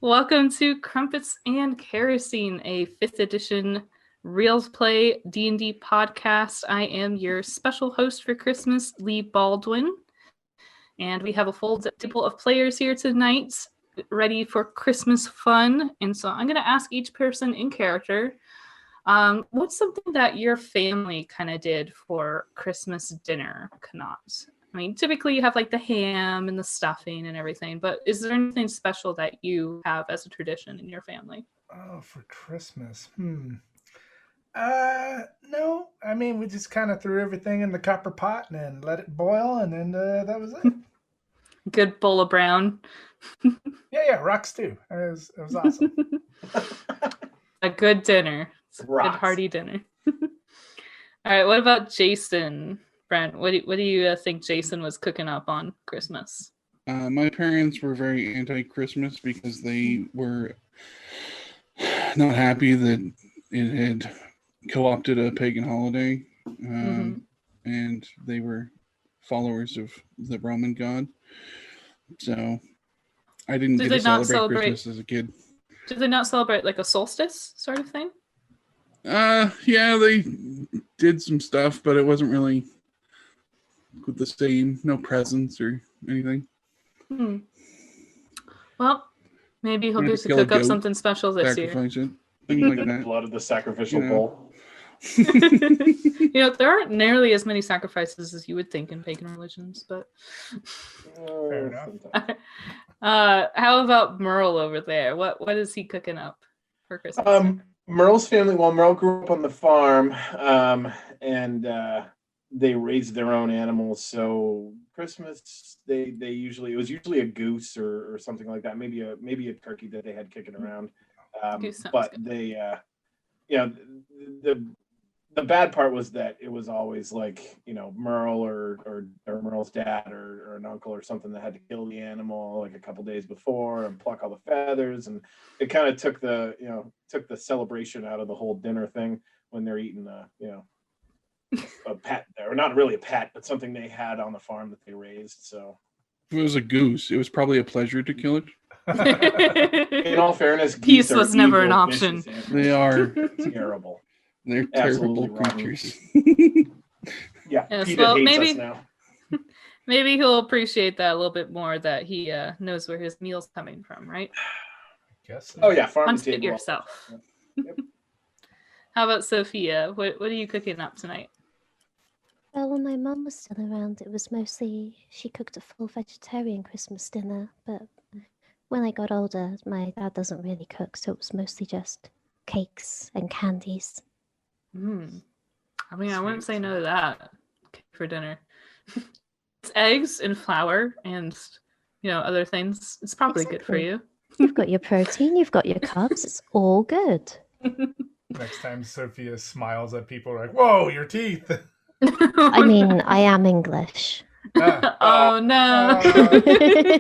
Welcome to Crumpets and Kerosene, a 5th edition Reels Play D&D podcast. I am your special host for Christmas, Lee Baldwin. And we have a full table of players here tonight, ready for Christmas fun. And so I'm going to ask each person in character, what's something that your family kind of did for Christmas dinner, Knot? I mean, typically you have like the ham and the stuffing and everything, but is there anything special that you have as a tradition in your family? Oh, for Christmas. No. I mean, we just kind of threw everything in the copper pot and then let it boil, and then that was it. Good bowl of brown. Yeah, rocks too. It was awesome. A good dinner. It's a good hearty dinner. All right, what about Jason? Brent, what do you think Jason was cooking up on Christmas? My parents were very anti-Christmas because they were not happy that it had co-opted a pagan holiday, and they were followers of the Roman god. So I didn't get to celebrate Christmas as a kid. Did they not celebrate like a solstice sort of thing? Yeah, they did some stuff, but it wasn't really with the same, no presents or anything. Well, maybe he'll get to cook up something special this year. It, things like that. Blood of the sacrificial bull. There aren't nearly as many sacrifices as you would think in pagan religions, but Fair enough. How about Merle over there? What is he cooking up for Christmas? Merle's family. Well, Merle grew up on the farm, and they raised their own animals. So Christmas, they usually it was usually a goose or something like that. Maybe a turkey that they had kicking around. But good. They, the bad part was that it was always like Merle or Merle's dad or an uncle or something that had to kill the animal like a couple days before and pluck all the feathers, and it kind of took the celebration out of the whole dinner thing when they're eating a pet, or not really a pet, but something they had on the farm that they raised. So if it was a goose, it was probably a pleasure to kill it. In all fairness, peace was never an option. They are terrible. They're terrible creatures. Yeah. Yes, Peter well, hates us now. Maybe he'll appreciate that a little bit more, that he knows where his meal's coming from, right? Guess so. Oh yeah, farm Hunt to table it yourself. Yep. How about Sophia? What are you cooking up tonight? Well, when my mum was still around, it was mostly she cooked a full vegetarian Christmas dinner. But when I got older, my dad doesn't really cook, so it was mostly just cakes and candies. I mean, I wouldn't say no to that for dinner. It's eggs and flour and other things. It's probably good for you. You've got your protein, you've got your carbs. It's all good. Next time Sophia smiles at people like, "Whoa, your teeth!" I mean, I am English. Oh no!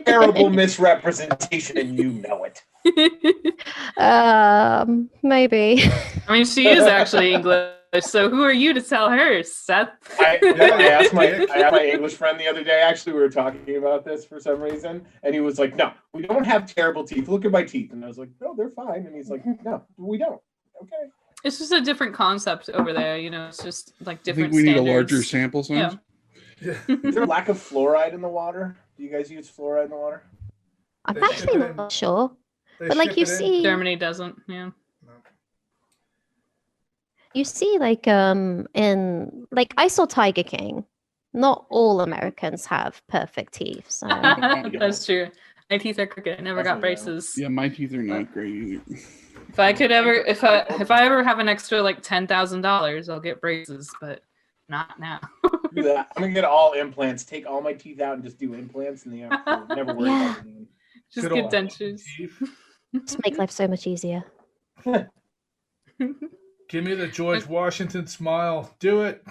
Terrible misrepresentation, and you know it. Maybe. I mean, she is actually English, so who are you to tell her, Seth? I asked my English friend the other day. Actually, we were talking about this for some reason, and he was like, "No, we don't have terrible teeth. Look at my teeth." And I was like, "No, they're fine." And he's like, "No, we don't." Okay. It's just a different concept over there, It's just like different. I think we standards. need a larger sample size. Yeah. Is there a lack of fluoride in the water? Do you guys use fluoride in the water? I'm actually not sure. But like you see, Germany doesn't. Yeah. You see, in I saw Tiger King. Not all Americans have perfect teeth. So That's true. My teeth are crooked. I never got braces. Yeah, my teeth are not great either. If I ever have an extra like $10,000, I'll get braces, but not now. Do that. I'm gonna get all implants. Take all my teeth out and just do implants, and never worry about it again. Just get dentures. just make life so much easier. Give me the George Washington smile. Do it.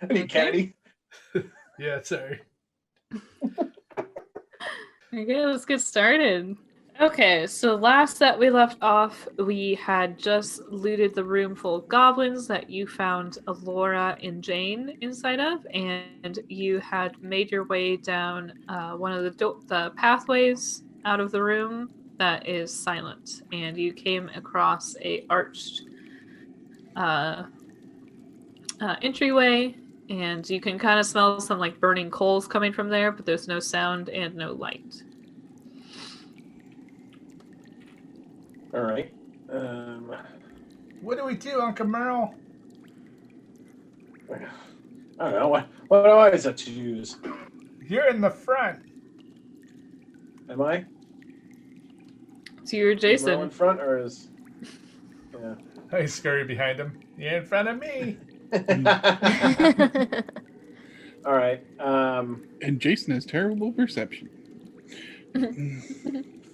I mean, Kennedy. Yeah, sorry. Okay, let's get started. Okay, so last that we left off, we had just looted the room full of goblins that you found Alora and Jane inside of, and you had made your way down one of the pathways out of the room that is silent, and you came across a arched entryway, and you can kind of smell some like burning coals coming from there, but there's no sound and no light. All right. What do we do, Uncle Merle? I don't know. What do I have to choose? You're in the front. Am I? So you're Is Merle Jason. in front, or is? Yeah. I scurry behind him. You're in front of me. All right. And Jason has terrible perception.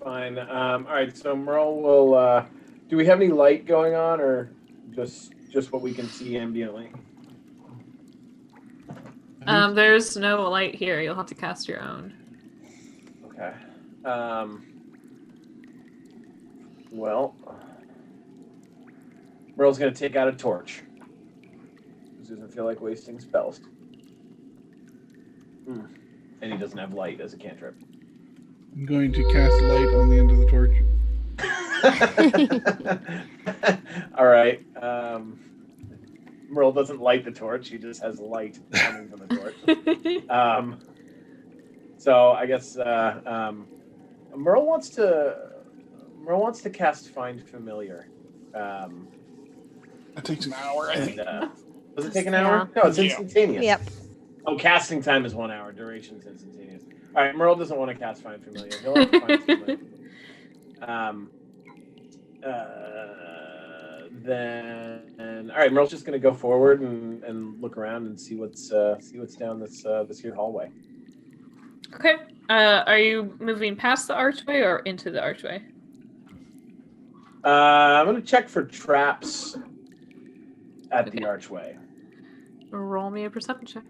Fine. All right. So Merle will. Do we have any light going on, or just what we can see ambiently? There's no light here. You'll have to cast your own. Okay. Well, Merle's gonna take out a torch. He doesn't feel like wasting spells. And he doesn't have light as a cantrip. I'm going to cast light on the end of the torch. All right. Merle doesn't light the torch. He just has light coming from the torch. So I guess Merle wants to cast Find Familiar. That takes an hour, I think. Does it take an hour? No, it's instantaneous. Yep. Oh, casting time is 1 hour. Duration is instantaneous. All right, Merle doesn't want to cast Find Familiar. He'll have to find Familiar. Then, all right, Merle's just going to go forward and look around and see what's down this here hallway. Okay. Are you moving past the archway or into the archway? I'm going to check for traps at the archway. Roll me a perception check.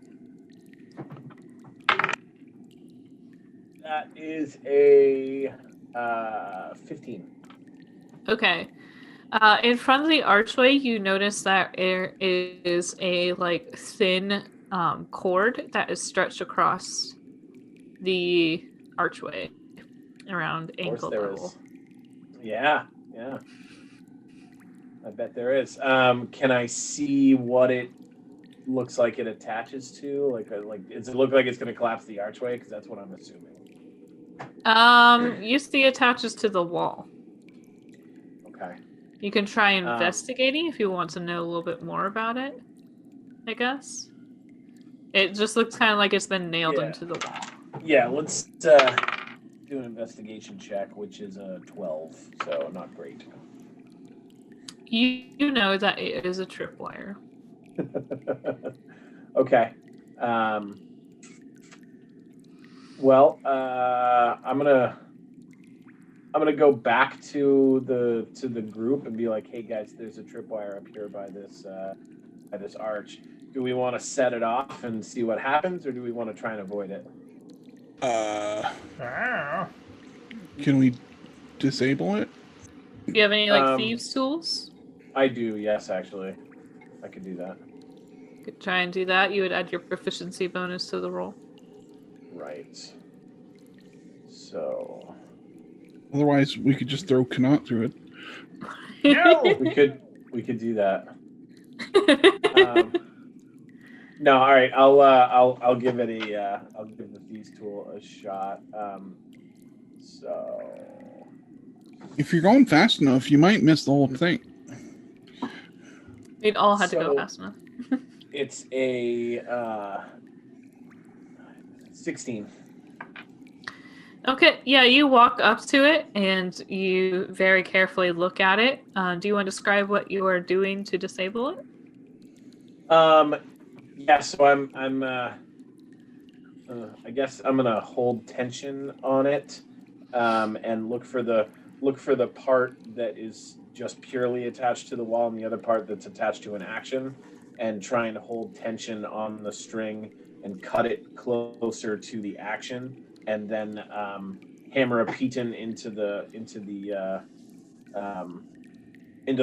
That is a 15. Okay. In front of the archway, you notice that there is a like thin cord that is stretched across the archway around ankle level. Yeah. I bet there is. Can I see what it looks like it attaches to? Like does it look like it's going to collapse the archway? Because that's what I'm assuming. You see attaches to the wall. Okay. You can try investigating if you want to know a little bit more about it, I guess. It just looks kind of like it's been nailed into the wall. Yeah, let's do an investigation check, which is a 12, so not great. You know that it is a tripwire. Okay. Well, I'm gonna go back to the group and be like, hey guys, there's a tripwire up here by this arch. Do we want to set it off and see what happens, or do we want to try and avoid it? Can we disable it? Do you have any thieves tools? I do, yes, actually. I could do that. You could try and do that. You would add your proficiency bonus to the roll. Right. So Otherwise, we could just throw Knot through it. No! we could do that. No, all right. I'll give it I'll give the thieves tool a shot. So If you're going fast enough, you might miss the whole thing. We'd all had to go fast enough. It's a 16. Okay, yeah, you walk up to it and you very carefully look at it. Do you want to describe what you are doing to disable it? Yeah, so I'm I guess I'm gonna hold tension on it, and look for the part that is just purely attached to the wall and the other part that's attached to an action, and try and hold tension on the string and cut it closer to the action, and then hammer a piton into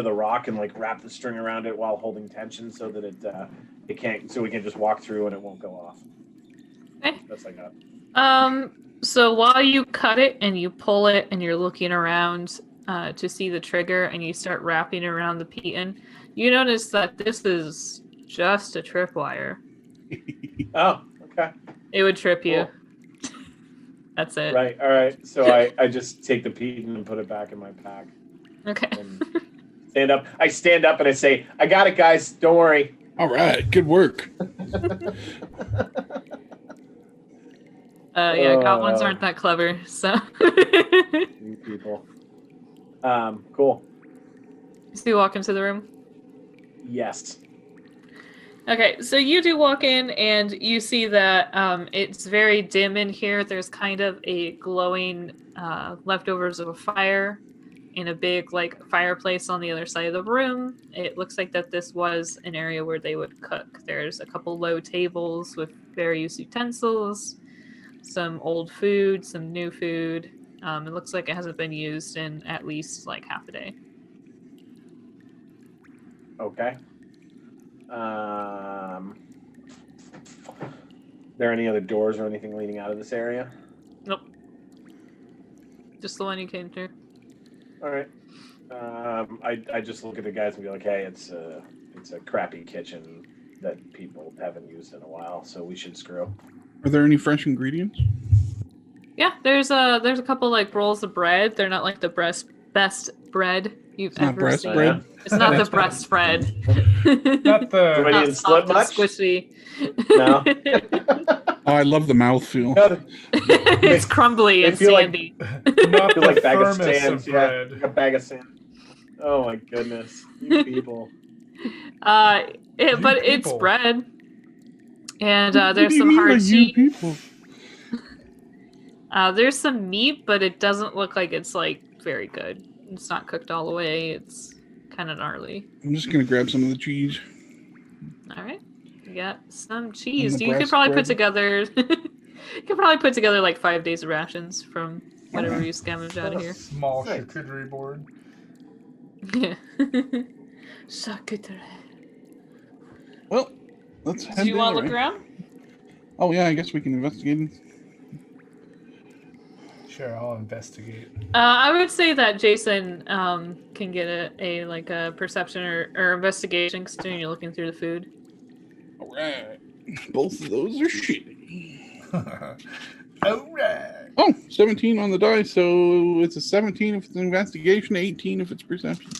the rock and like wrap the string around it while holding tension so that it can't, so we can just walk through and it won't go off. Okay. That's like that. So while you cut it and you pull it and you're looking around to see the trigger and you start wrapping around the piton, you notice that this is just a tripwire. Oh, okay. It would trip you. Cool. That's it. Right. All right. So I just take the piton and put it back in my pack. Okay. And stand up. I stand up and I say, "I got it, guys. Don't worry." All right, good work. Yeah, goblins aren't that clever, so. You people. Cool. So you walk into the room? Yes. Okay, so you do walk in and you see that it's very dim in here. There's kind of a glowing leftovers of a fire in a big like fireplace on the other side of the room. It looks like that this was an area where they would cook. There's a couple low tables with various utensils, some old food, some new food. It looks like it hasn't been used in at least like half a day. Okay. There any other doors or anything leading out of this area? Nope. Just the one you came through. All right. I just look at the guys and be like, "Hey, it's a crappy kitchen that people haven't used in a while, so we should screw." Are there any fresh ingredients? Yeah, there's a couple like rolls of bread. They're not like the best bread you've It's not ever breast seen. bread? It's not the breast bread. Not the. Freudian slip soft and much? squishy. No. Oh, I love the mouthfeel. It's crumbly they and feel like- sandy. Not Feel like the bag of thermos sand. of Yeah, bread. like a bag of sand. Oh my goodness, you people. But it's people. bread. And What there's do you some mean hard by you cheese. people? There's some meat, but it doesn't look like it's like very good. It's not cooked all the way. It's kind of gnarly. I'm just gonna grab some of the cheese. All right, you got some cheese. the You could breast probably bread. put together. You could probably put together like 5 days of rations from whatever you scavenged out of here. Small Nice. charcuterie board. Yeah. Charcuterie. Well, let's head Do you the want to other look way. around? Oh yeah, I guess we can investigate. Sure, I'll investigate. I would say that Jason can get a perception or investigation considering you're looking through the food. All right, both of those are shitty. All right. Oh, 17 on the die, so it's a 17 if it's investigation, 18 if it's perception.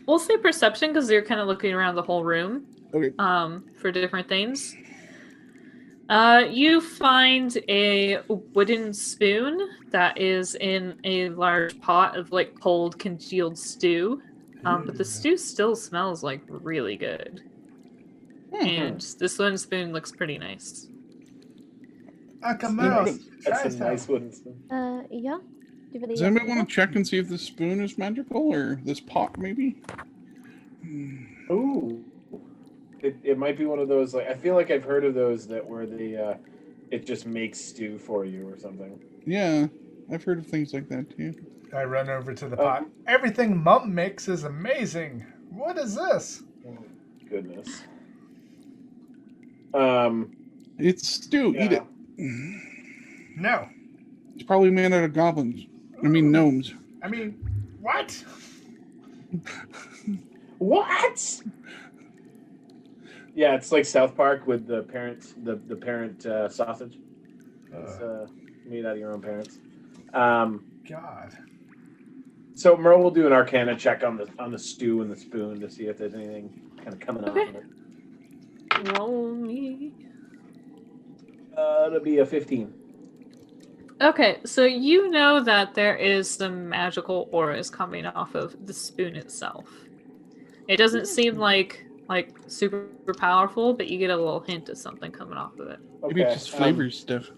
We'll say perception because you're kind of looking around the whole room. Okay. For different things. You find a wooden spoon that is in a large pot of like cold congealed stew. But the stew still smells like really good. And this wooden spoon looks pretty nice. I can mouse. That's a nice wooden spoon. Yeah. Does anybody want to check and see if this spoon is magical or this pot maybe? Ooh. It might be one of those, like, I feel like I've heard of those that where they it just makes stew for you or something. Yeah, I've heard of things like that too. I run over to the pot. Everything Mum makes is amazing. What is this? Goodness. It's stew. Eat Yeah. it. No. It's probably made out of goblins. I mean gnomes. I mean, what? What? Yeah, it's like South Park with the parent, the parent sausage. It's made out of your own parents. God. So Merle will do an Arcana check on the stew and the spoon to see if there's anything kind of coming off of it. Roll me. It'll be a 15. Okay, so you know that there is some magical auras coming off of the spoon itself. It doesn't seem like super powerful, but you get a little hint of something coming off of it. Maybe Okay. it's just flavor stuff.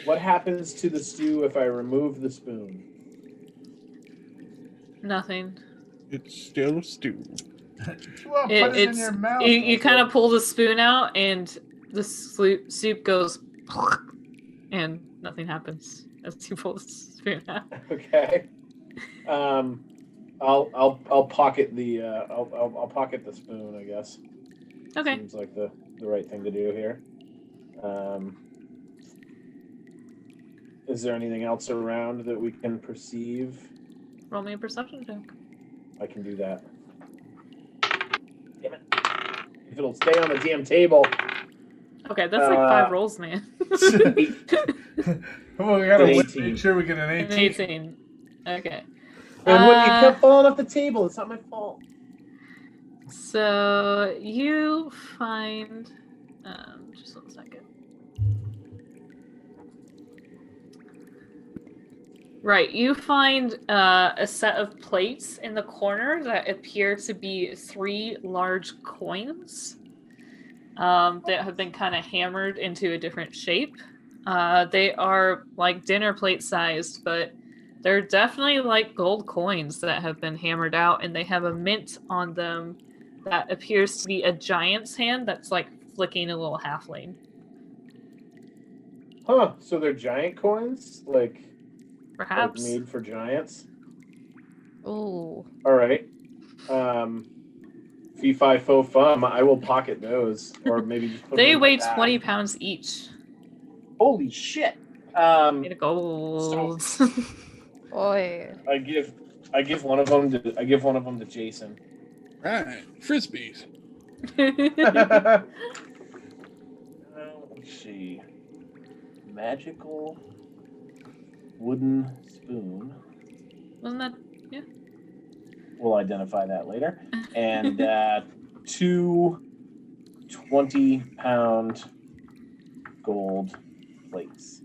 What happens to the stew if I remove the spoon? Nothing. It's still stew. Well, put it in your mouth. You kind of pull the spoon out, and the soup goes and nothing happens as you pull the spoon out. Okay. I'll pocket the I'll pocket the spoon, I guess. Okay. Seems like the right thing to do here. Is there anything else around that we can perceive? Roll me a perception check. I can do that. Damn it. If it'll stay on the damn table. Okay, that's like 5 rolls, man. Well, we gotta An wait, 18. make sure we get an An 18. 18. Okay. And what, you kept falling off the table. It's not my fault. So you find, just 1 second. Right, you find a set of plates in the corner that appear to be 3 large coins that have been kind of hammered into a different shape. They are like dinner plate sized, but they're definitely like gold coins that have been hammered out, and they have a mint on them that appears to be a giant's hand that's like flicking a little halfling. Huh, so they're giant coins? Like Perhaps. made for giants? Ooh. All right. Fee fi fo fum. I will pocket those, or maybe just put them They in my weigh bag. 20 pounds each. Holy shit! Made of gold. Oi. I give one of them to Jason. Right. Frisbees. Let's see. Magical wooden spoon. Wasn't that? We'll identify that later. And 2 20-pound gold plates.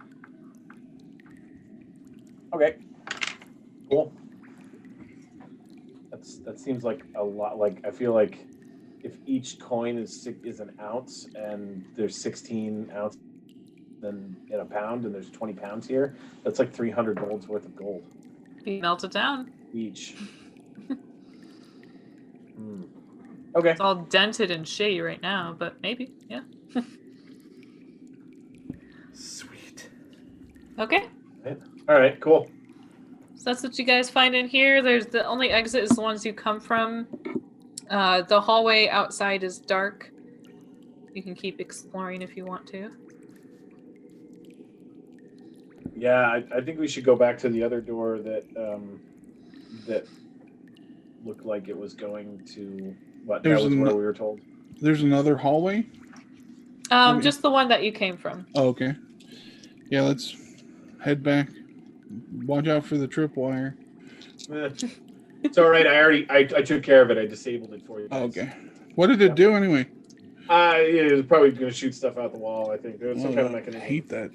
Okay. Cool. That seems like a lot. Like, I feel like if each coin is an ounce and there's 16 ounces in a pound and there's 20 pounds here, that's like 300 golds worth of gold You melt it down. each. Okay. It's all dented and shitty right now, but maybe, yeah. Sweet. Okay. All right. Cool. So that's what you guys find in here. There's the only exit is the ones you come from. The hallway outside is dark. You can keep exploring if you want to. Yeah, I think we should go back to the other door that that looked like it was going to what? There's that was where we were told. There's another hallway. Just the one that you came from. Oh, okay. Yeah, let's head back. Watch out for the tripwire. It's all right. I took care of it. I disabled it for you guys. Oh, okay. What did it do anyway? It was probably going to shoot stuff out the wall. I think there was some kind of I mechanism. hate that.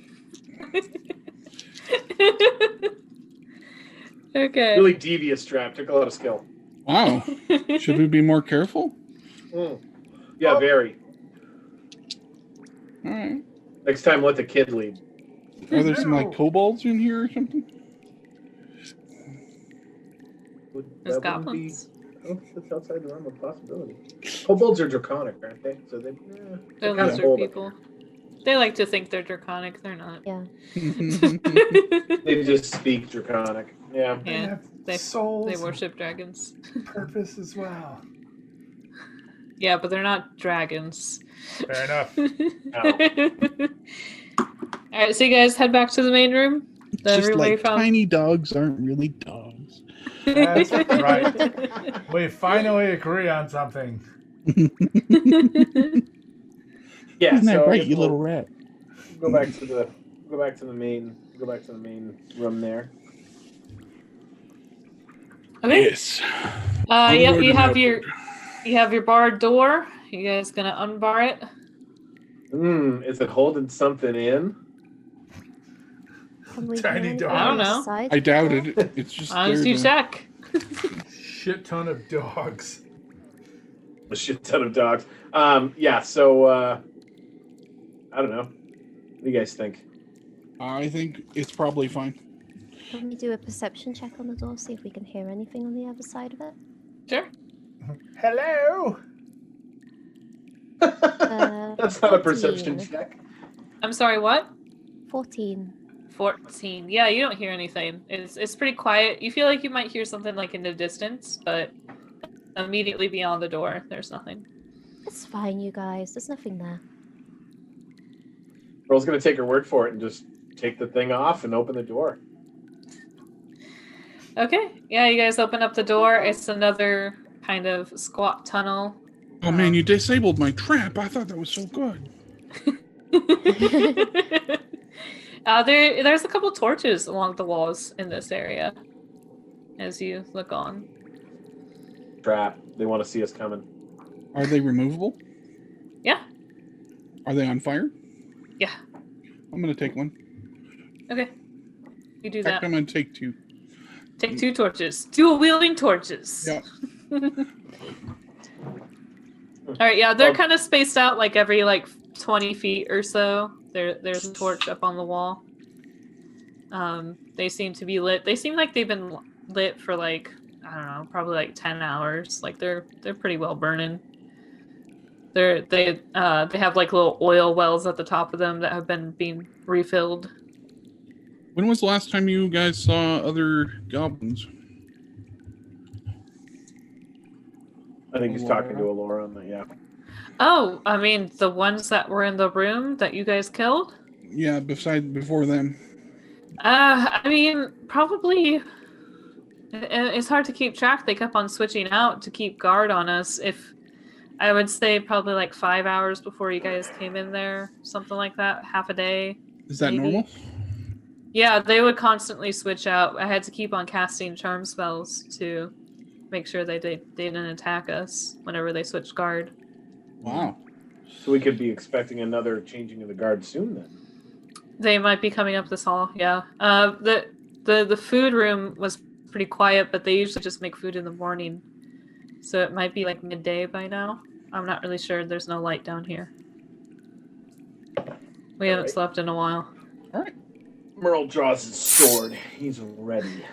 Okay. Really devious trap. Took a lot of skill. Wow. Should we be more careful? Yeah, very. All right. Next time, let the kid lead. Are there some like kobolds in here or something? There's goblins. That's outside the realm of possibility. Kobolds are draconic, aren't they? So They're kinda lizard bold. people. They like to think they're draconic. They're not. Yeah. They just speak draconic. Yeah. They Yeah, have they souls, They worship dragons. and purpose as well. Yeah, but they're not dragons. Fair enough. All right, so you guys head back to the main room. The Just room where you like found. tiny dogs aren't really dogs. That's right. We finally agree on something. Yeah. Isn't that so I right, guess you we'll little rat? Go back to the main room there. Okay. Yes. Yep. Onward You and have upward. your barred door. You guys gonna unbar it? Is it holding something in? Can we Tiny hear dog. anything I don't know. outside I doubt the door? it. It's just Honest, there you to- check. Shit ton of dogs. A shit ton of dogs. Yeah. So I don't know. What do you guys think? I think it's probably fine. Can we do a perception check on the door, see if we can hear anything on the other side of it? Sure. Hello. That's not a perception 14. check. I'm sorry. What? 14. 14. Yeah, you don't hear anything. It's pretty quiet. You feel like you might hear something like in the distance, but immediately beyond the door, there's nothing. It's fine, you guys. There's nothing there. Merle's gonna take her word for it and just take the thing off and open the door. Okay. Yeah, you guys open up the door. It's another kind of squat tunnel. Oh man, you disabled my trap. I thought that was so good. There's a couple torches along the walls in this area as you look on. Trap. They want to see us coming. Are they removable? Yeah. Are they on fire? Yeah. I'm gonna take one. Okay. You do In fact, that. I'm gonna take 2. Take 2 torches. Dual-wielding torches. Yeah. Alright, yeah, they're kind of spaced out like every 20 feet or so. There's a torch up on the wall. They seem to be lit. They seem like they've been lit for I don't know, probably 10 hours. They're pretty well burning. They have little oil wells at the top of them that have been being refilled. When was the last time you guys saw other goblins? I think he's talking to Alora on that. Yeah. Oh, I mean, the ones that were in the room that you guys killed? Yeah, before them. I mean, probably. It's hard to keep track. They kept on switching out to keep guard on us. I would say probably 5 hours before you guys came in there, something like that, half a day. Is that maybe. normal? Yeah, they would constantly switch out. I had to keep on casting charm spells to make sure they didn't attack us whenever they switched guard. Wow. So we could be expecting another changing of the guard soon then. They might be coming up this hall, yeah. The food room was pretty quiet, but they usually just make food in the morning. So it might be midday by now. I'm not really sure. There's no light down here. We haven't slept in a while. All right. Merle draws his sword. He's ready.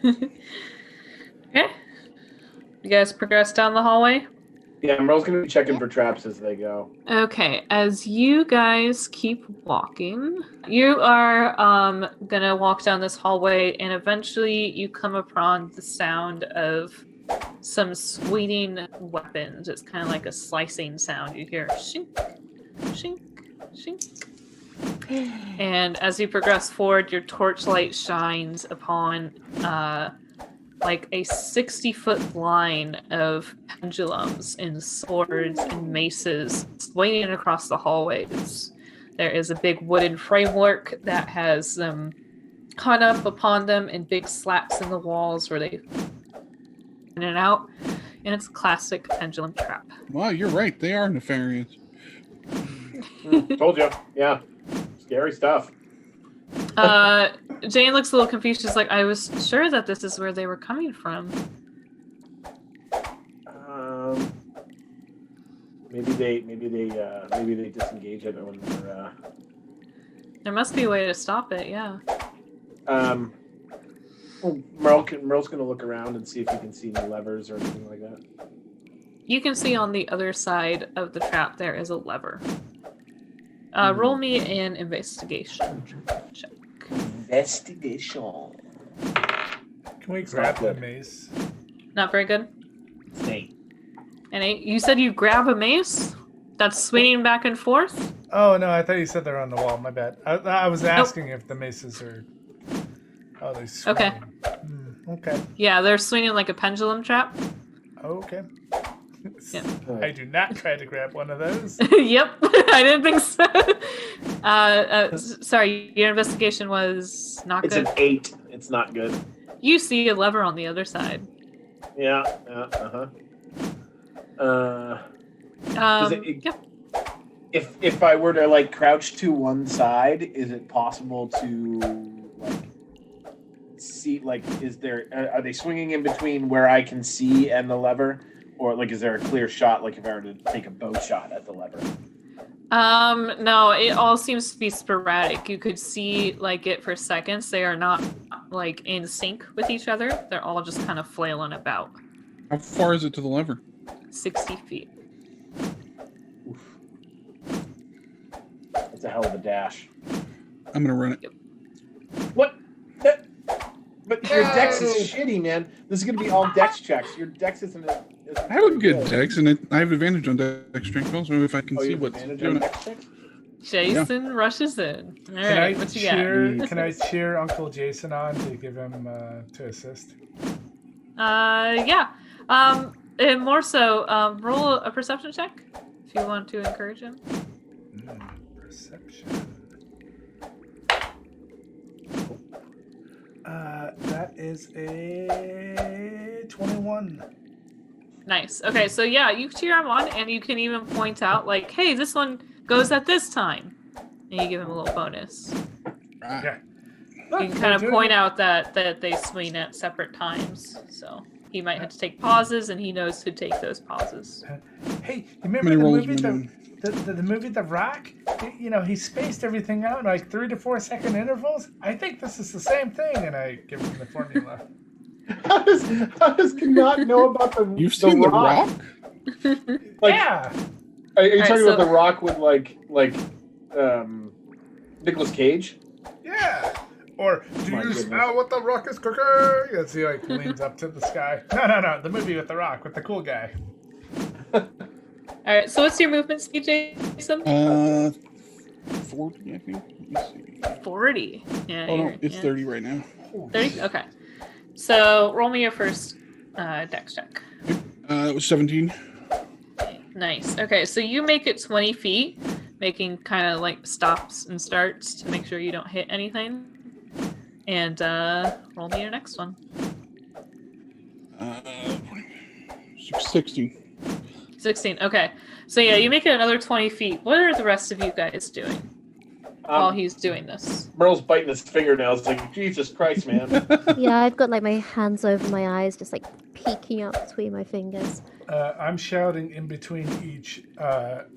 Okay. You guys progress down the hallway? Yeah, Merle's going to be checking for traps as they go. Okay, as you guys keep walking, you are gonna walk down this hallway, and eventually you come upon the sound of some swinging weapons. It's kind of like a slicing sound. You hear shink, shink, shink. And as you progress forward, your torchlight shines upon a 60-foot line of pendulums and swords and maces swinging across the hallways. There is a big wooden framework that has them hung up upon them and big slats in the walls where they in and out. And it's a classic pendulum trap. Wow, you're right. They are nefarious. Told you. Yeah. Scary stuff. Jane looks a little confused. She's like, I was sure that this is where they were coming from. Maybe they disengage it when they're. There must be a way to stop it. Yeah. Well, Merle's gonna look around and see if he can see any levers or anything like that. You can see on the other side of the trap there is a lever. Roll me an investigation check. Investigation. Can we grab the mace? Not very good. Snake. And you said you grab a mace that's swinging back and forth? Oh, no, I thought you said they're on the wall. My bad. I was asking if the maces are... Oh, they swing. Okay. Okay. Yeah, they're swinging like a pendulum trap. Okay. Yeah. I do not try to grab one of those. Yep, I didn't think so. Sorry, your investigation was not It's good. an 8. It's not good. You see a lever on the other side. Yeah. Yep. If I were to crouch to one side, is it possible to see are they swinging in between where I can see and the lever, or is there a clear shot if I were to take a bow shot at the lever? No, it all seems to be sporadic. You could see it for seconds. They are not in sync with each other. They're all just kind of flailing about. How far is it to the lever? 60 feet. Oof. That's a hell of a dash. I'm gonna run it. But your dex is shitty, man. This is gonna be all dex checks. Your dex isn't. I This is gonna be all dex checks. Your dex isn't. I have a good dex, and I have advantage on dex strength rolls. Maybe if I can see what's doing it. Jason rushes in. All Can right, I what you cheer? got? Can I cheer Uncle Jason on to give him to assist? Yeah. And more so, roll a perception check if you want to encourage him. Perception. That is a 21. Nice. Okay, so yeah, you cheer him on, and you can even point out, like, hey, this one goes at this time. And you give him a little bonus. Okay. You can kind of point out that they swing at separate times. So he might have to take pauses, and he knows to take those pauses. Hey, you remember the movie, the movie The Rock? You know, he spaced everything out in like 3 to 4 second intervals. I think this is the same thing, and I give him the formula. How does he not know about the You've seen The Rock? Like, Yeah. Are you talking about The Rock with like Nicolas Cage? Yeah. Or do you smell what The Rock is cooking? As he like leans up to the sky. No. The movie with The Rock with the cool guy. All right. So what's your movement speed, Jason? 40, I think. Let me see. 40. Yeah. Oh no, it's 30 right now. 30. Okay. So roll me your first dex check. It was 17. Nice. Okay, so you make it 20 feet, making kind of like stops and starts to make sure you don't hit anything. And roll me your next one. 16. 16. Okay. So yeah, you make it another 20 feet. What are the rest of you guys doing while he's doing this? Merle's biting his fingernails like, Jesus Christ, man. Yeah, I've got like my hands over my eyes, just like peeking up between my fingers. I'm shouting in between each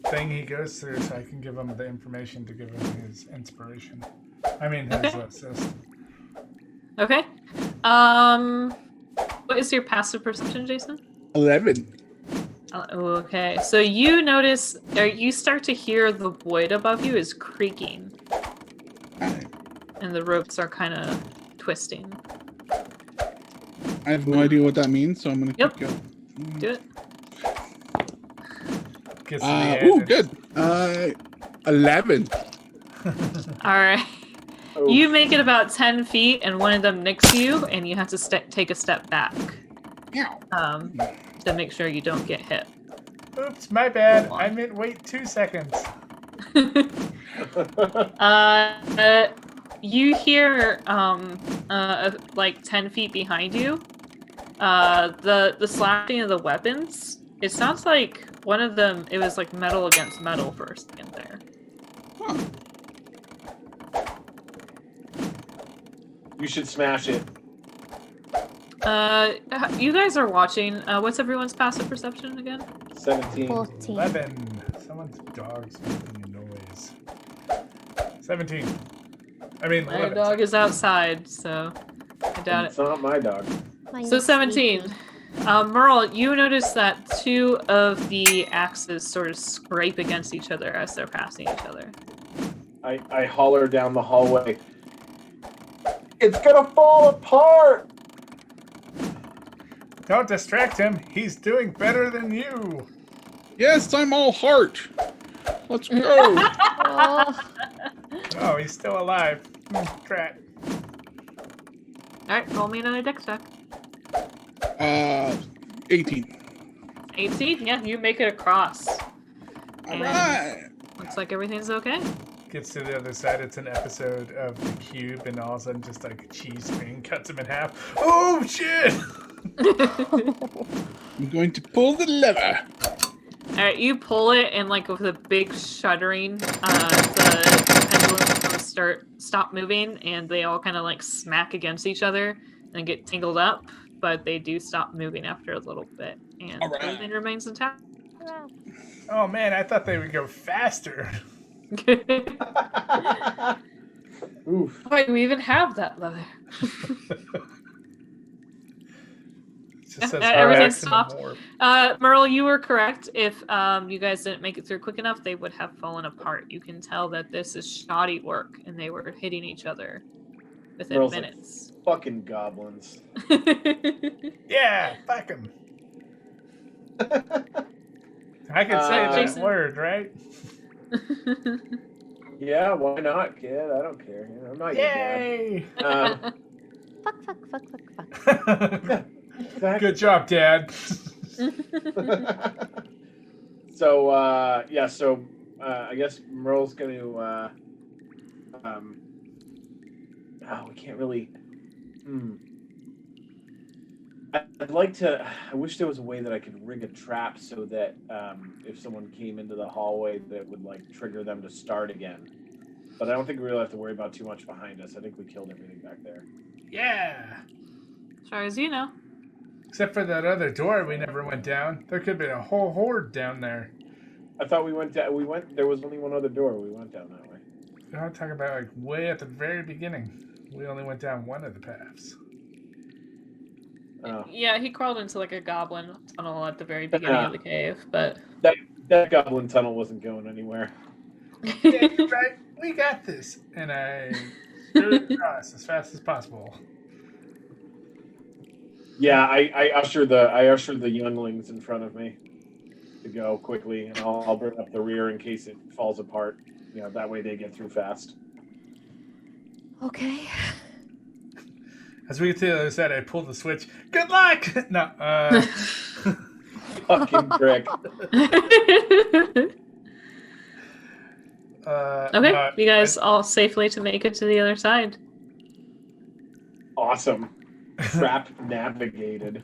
thing he goes through so I can give him the information to give him his inspiration. I mean, his assist. Okay. What is your passive perception, Jason? 11. Okay, so you notice, or you start to hear the void above you is creaking. And the ropes are kind of twisting. I have no idea what that means, so I'm going to keep going. Do it. Good. 11. All right. Oh. You make it about 10 feet, and one of them nicks you, and you have to take a step back. To make sure you don't get hit. Oops, my bad. I meant wait 2 seconds. You hear like 10 feet behind you, the slashing of the weapons. It sounds like one of them, it was like metal against metal for a second there. Huh. You should smash it. You guys are watching. What's everyone's passive perception again? 17. 14. 11. Someone's dog's making a noise. 17. I mean, My 11. dog is outside, so I doubt It's not my dog. Mine So is 17. sleepy. Merle, you notice that 2 of the axes sort of scrape against each other as they're passing each other. I holler down the hallway. It's gonna fall apart! Don't distract him. He's doing better than you. Yes, I'm all heart. Let's go. Oh, Oh, he's still alive. Crap. Alright, roll me another dex check. 18. 18? Yeah, you make it across. All right. Looks like everything's okay. Gets to the other side. It's an episode of The Cube, and all of a sudden, just like a cheese string cuts him in half. Oh shit! I'm going to pull the lever. Alright, you pull it, and like with a big shuddering, the pendulums stop moving, and they all kind of like smack against each other and get tangled up, but they do stop moving after a little bit, and everything remains intact. Oh man, I thought they would go faster. Oof. Why do we even have that leather? It just says Everything RX in the stopped. morph. Merle, you were correct. If you guys didn't make it through quick enough, they would have fallen apart. You can tell that this is shoddy work, and they were hitting each other within Merle's like, minutes. fucking goblins. Yeah, fuck him. I can say that Jason. word, right? Yeah, why not, kid? I don't care. You know, I'm not Yay! your dad. Fuck, fuck, fuck, fuck, fuck. Yeah, exactly. Good job, Dad. So I guess Merle's gonna we can't really I'd like to. I wish there was a way that I could rig a trap so that if someone came into the hallway, that would like trigger them to start again. But I don't think we really have to worry about too much behind us. I think we killed everything back there. Yeah. As far as you know. Except for that other door we never went down. There could be a whole horde down there. I thought we went down. There was only one other door. We went down that way. I'm talking about like way at the very beginning. We only went down one of the paths. Oh. Yeah, he crawled into like a goblin tunnel at the very beginning of the cave, but that goblin tunnel wasn't going anywhere. Yeah, you're right. We got this. And I threw it across as fast as possible. Yeah, I usher the younglings in front of me to go quickly, and I'll bring up the rear in case it falls apart. You know, that way they get through fast. Okay. As we get to the other side, I pull the switch. Good luck! No, Fucking prick. Okay, you guys all safely to make it to the other side. Awesome. Trap navigated.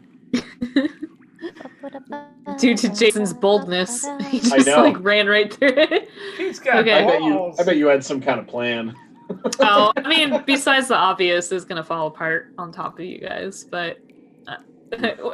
Due to Jason's boldness, he I just know. like ran right through it. He's got Okay. balls. I bet you had some kind of plan. Oh, I mean, besides the obvious, is gonna fall apart on top of you guys. But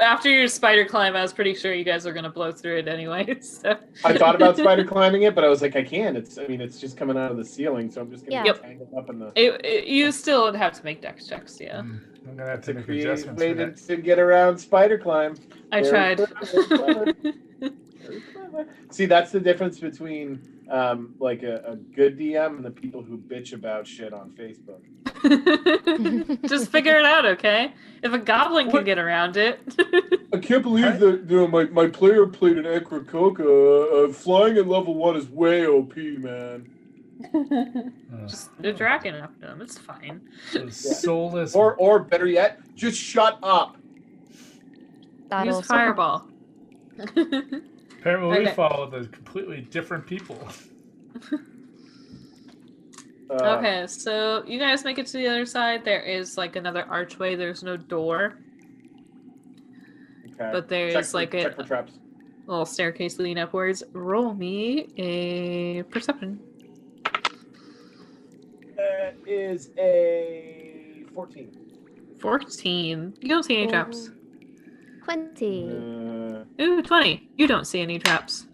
after your spider climb, I was pretty sure you guys are gonna blow through it anyway. So. I thought about spider climbing it, but I was like, I can't. It's just coming out of the ceiling, so I'm just gonna Yeah. get tangled up in the. You still would have to make dex checks, yeah. I'm gonna have It's to a make creative adjustments way for that. to get around spider climb. I Very tried. clever, very clever. Very clever. See, that's the difference between like a good DM and the people who bitch about shit on Facebook. Just figure it out, okay? If a goblin can What? get around it. I can't believe that my player played an Acrococa. Flying at level 1 is way OP, man. Just a dragon after them. It's fine. Soulless. Or better yet, just shut up. That Use also fireball. Apparently, we Okay. follow the completely different people. Okay, so you guys make it to the other side. There is like another archway. There's no door, Okay. but there Check is for- like check for a traps. little staircase leading upwards. Roll me a perception. That is a 14. 14. You don't see any traps. 20. Ooh, 20. You don't see any traps.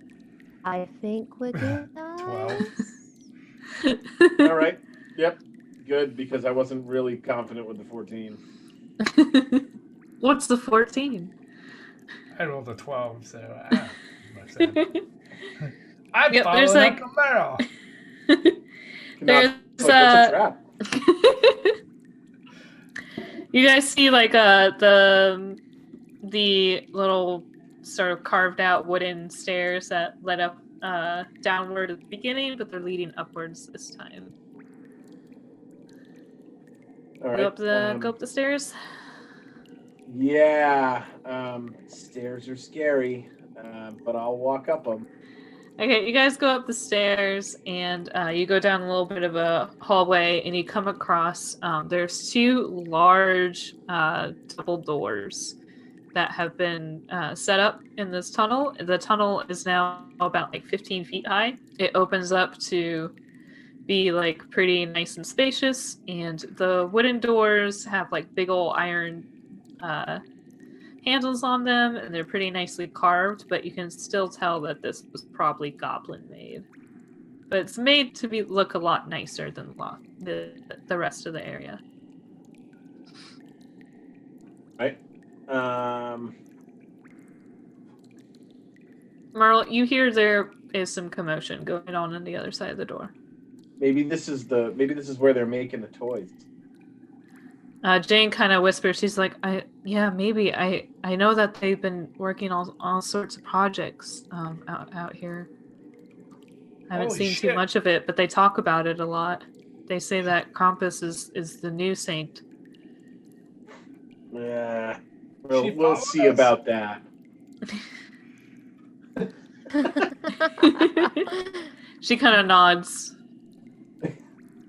I think we're good. 12. All right. Yep. Good, because I wasn't really confident with the 14. What's the 14? I rolled a 12, so I'm Yep, following there's like- Uncle Merrill. There's What's a trap? You guys see like the little sort of carved out wooden stairs that led up downward at the beginning, but they're leading upwards this time. All right. Go up the stairs. Yeah. Stairs are scary, but I'll walk up them. Okay, you guys go up the stairs and you go down a little bit of a hallway and you come across there's two large double doors that have been set up in this tunnel. The tunnel is now about like 15 feet high. It opens up to be like pretty nice and spacious, and the wooden doors have like big old iron handles on them, and they're pretty nicely carved, but you can still tell that this was probably goblin made. But it's made to look a lot nicer than the rest of the area. Right. Merle, you hear there is some commotion going on the other side of the door. Maybe this is where they're making the toys. Jane kind of whispers. She's like, maybe. I know that they've been working on all sorts of projects out here. I haven't seen too much of it, but they talk about it a lot. They say that Krampus is the new saint. Yeah, we'll see about that. She kind of nods.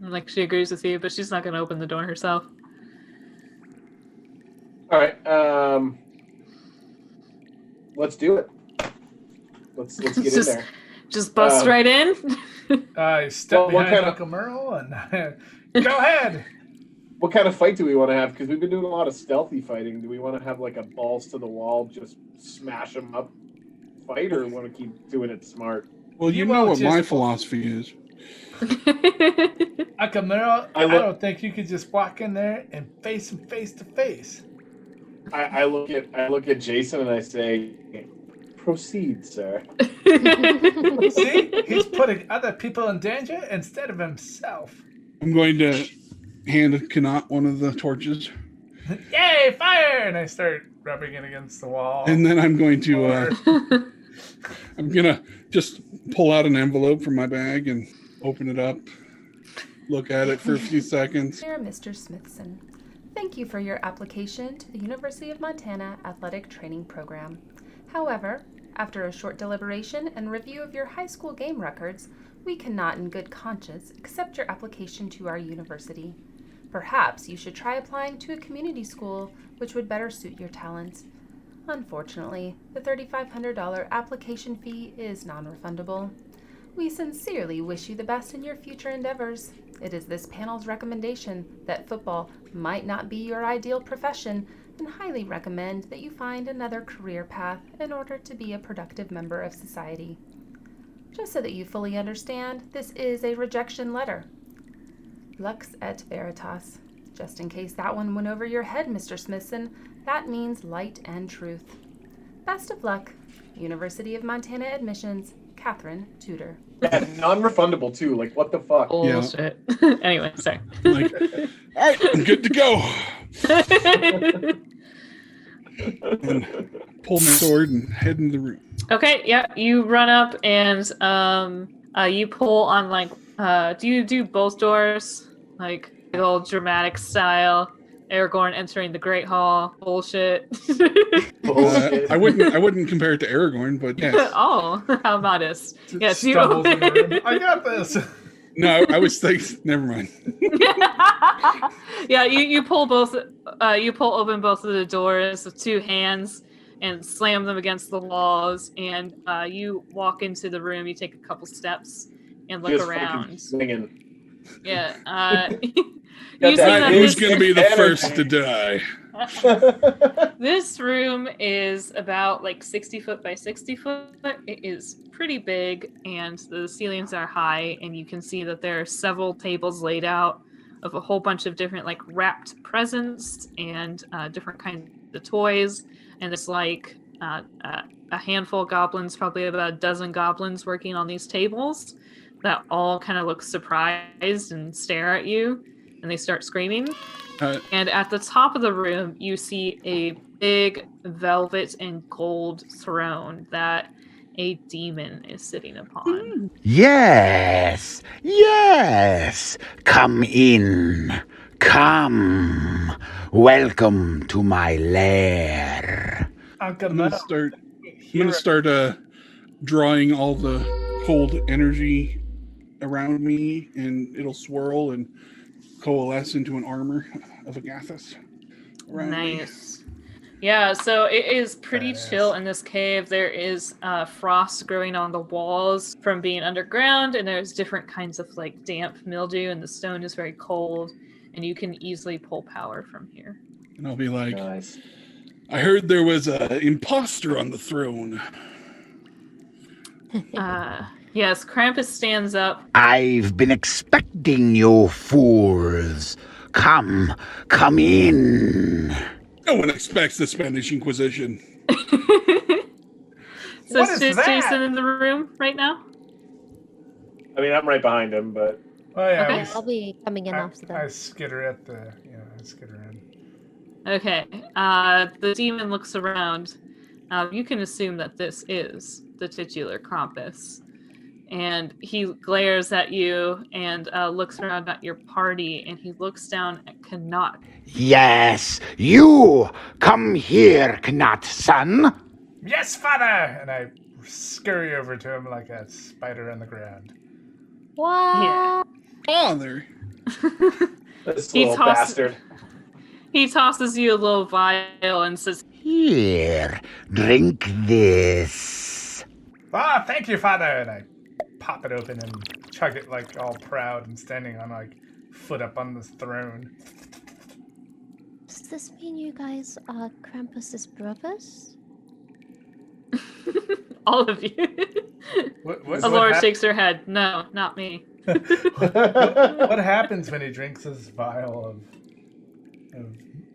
Like she agrees with you, but she's not going to open the door herself. All right, let's do it. Let's get in there. Just bust right in. I step behind Uncle Merle and go ahead. What kind of fight do we want to have? Because we've been doing a lot of stealthy fighting. Do we want to have like a balls to the wall, just smash them up fight, or want to keep doing it smart? Well, you know what my philosophy is. Uncle Merle, I don't think you could just walk in there and face him face to face. I look at Jason and I say, "Proceed, sir." See, he's putting other people in danger instead of himself. I'm going to hand Kanat one of the torches. Yay, fire! And I start rubbing it against the wall. And then I'm going to just pull out an envelope from my bag and open it up, look at it for a few seconds. Dear Mr. Smithson, thank you for your application to the University of Montana Athletic Training Program. However, after a short deliberation and review of your high school game records, we cannot in good conscience accept your application to our university. Perhaps you should try applying to a community school which would better suit your talents. Unfortunately, the $3,500 application fee is non-refundable. We sincerely wish you the best in your future endeavors. It is this panel's recommendation that football might not be your ideal profession and highly recommend that you find another career path in order to be a productive member of society. Just so that you fully understand, this is a rejection letter. Lux et Veritas. Just in case that one went over your head, Mr. Smithson, that means light and truth. Best of luck. University of Montana Admissions, Catherine Tudor. Yeah, non-refundable too. Like, what the fuck? Bullshit. Yeah. Anyway, sorry. Like, all right, I'm good to go. And pull my sword and head into the room. Okay, yeah, you run up and you pull on do you do both doors? Like old dramatic style, Aragorn entering the Great Hall. Bullshit. Bullshit. I wouldn't compare it to Aragorn, but yes. Oh, how modest. Yes, you Stumbles in the room. I got this. No, I was thinking. Never mind. Yeah, you pull both. You pull open both of the doors with two hands and slam them against the walls. And you walk into the room. You take a couple steps and look around. Yeah. You see that who's going to be the first to die? This room is about 60 foot by 60 foot. It is pretty big, and the ceilings are high, and you can see that there are several tables laid out of a whole bunch of different wrapped presents and different kinds of toys. And it's a handful of goblins, probably about a dozen goblins working on these tables that all kind of look surprised and stare at you, and they start screaming. And at the top of the room, you see a big velvet and gold throne that a demon is sitting upon. Yes, yes. Come in. Come. Welcome to my lair. I'm gonna start drawing all the cold energy around me, and it'll swirl and coalesce into an armor of Agathis around me. Yeah, so it is pretty chill in this cave. There is frost growing on the walls from being underground, and there's different kinds of damp mildew, and the stone is very cold, and you can easily pull power from here. And I'll be like, nice. I heard there was an imposter on the throne. Yes, Krampus stands up. I've been expecting you fools. Come in. No one expects the Spanish Inquisition. So is Jason in the room right now? I mean, I'm right behind him, but... Oh, yeah. Okay. I'll be coming in after that. I skitter in. Okay. The demon looks around. You can assume that this is the titular Krampus. And he glares at you and looks around at your party, and he looks down at Knot. Yes, you! Come here, Knot, son. Yes, father! And I scurry over to him like a spider on the ground. What? Yeah. Father. This little bastard. He tosses you a little vial and says, Here, drink this. Ah, thank you, father! And I pop it open and chug it like all proud and standing on like foot up on this throne. Does this mean you guys are Krampus's brothers? all of you. Alora shakes her head. No, not me. What happens when he drinks this vial of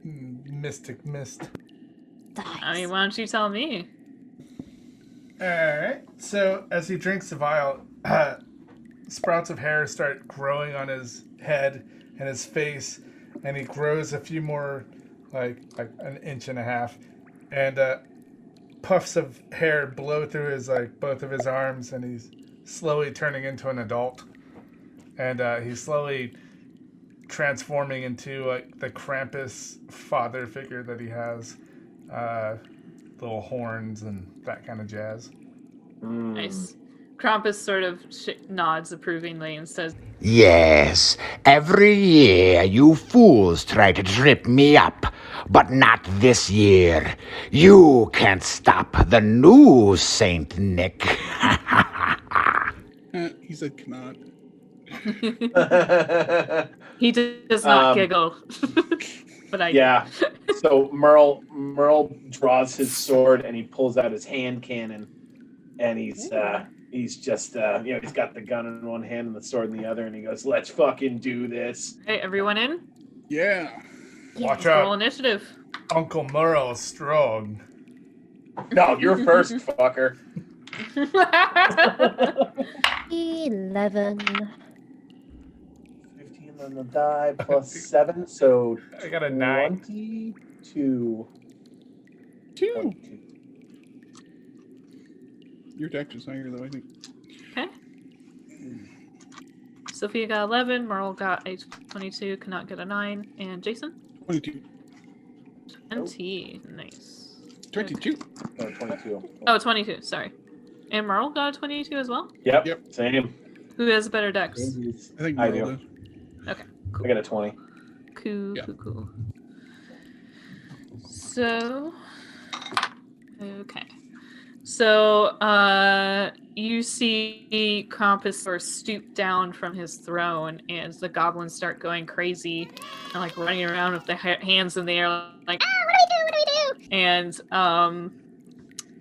mystic mist? I mean, why don't you tell me? Alright, so as he drinks the vial, sprouts of hair start growing on his head and his face, and he grows a few more, like an inch and a half, and puffs of hair blow through his both of his arms, and he's slowly turning into an adult, and he's slowly transforming into the Krampus father figure that he has, little horns and that kind of jazz. Nice. Krampus sort of nods approvingly and says, Yes, every year you fools try to trip me up, but not this year. You can't stop the new Saint Nick. He said cannot. He does not giggle. But I yeah. So Merle draws his sword and he pulls out his hand cannon, and he's just he's got the gun in one hand and the sword in the other, and he goes, "Let's fucking do this." Hey, everyone in? Yeah. Watch Roll out, initiative. Uncle Merle's strong. No, you're first, fucker. 11. 15 on the die plus 7, so I got a 9. 22. 2. Your dex is higher, though, I think. Okay. Sophia got 11, Merle got a 22, cannot get a 9, and Jason? 22. 20. Nice. 22. No, 22. Oh, 22, sorry. And Merle got a 22 as well? Yep. Same. Who has a better dex? I think I Merle do. does. Okay, cool. I got a 20. Cool, Yeah. cool. So, okay. So, you see Krampus sort of stoop down from his throne, and the goblins start going crazy and like running around with their hands in the air, like, ah, what do we do? And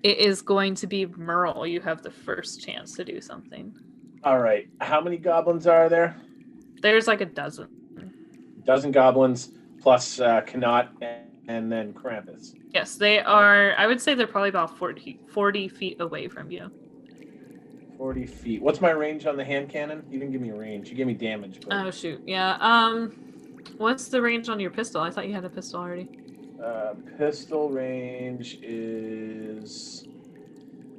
it is going to be Merle. You have the first chance to do something. All right. How many goblins are there? There's like a dozen. Dozen goblins plus Knot and then Krampus. Yes, they are. I would say they're probably about 40 feet away from you. 40 feet. What's my range on the hand cannon? You didn't give me a range. You gave me damage. But... Oh, shoot. Yeah. What's the range on your pistol? I thought you had a pistol already. Pistol range is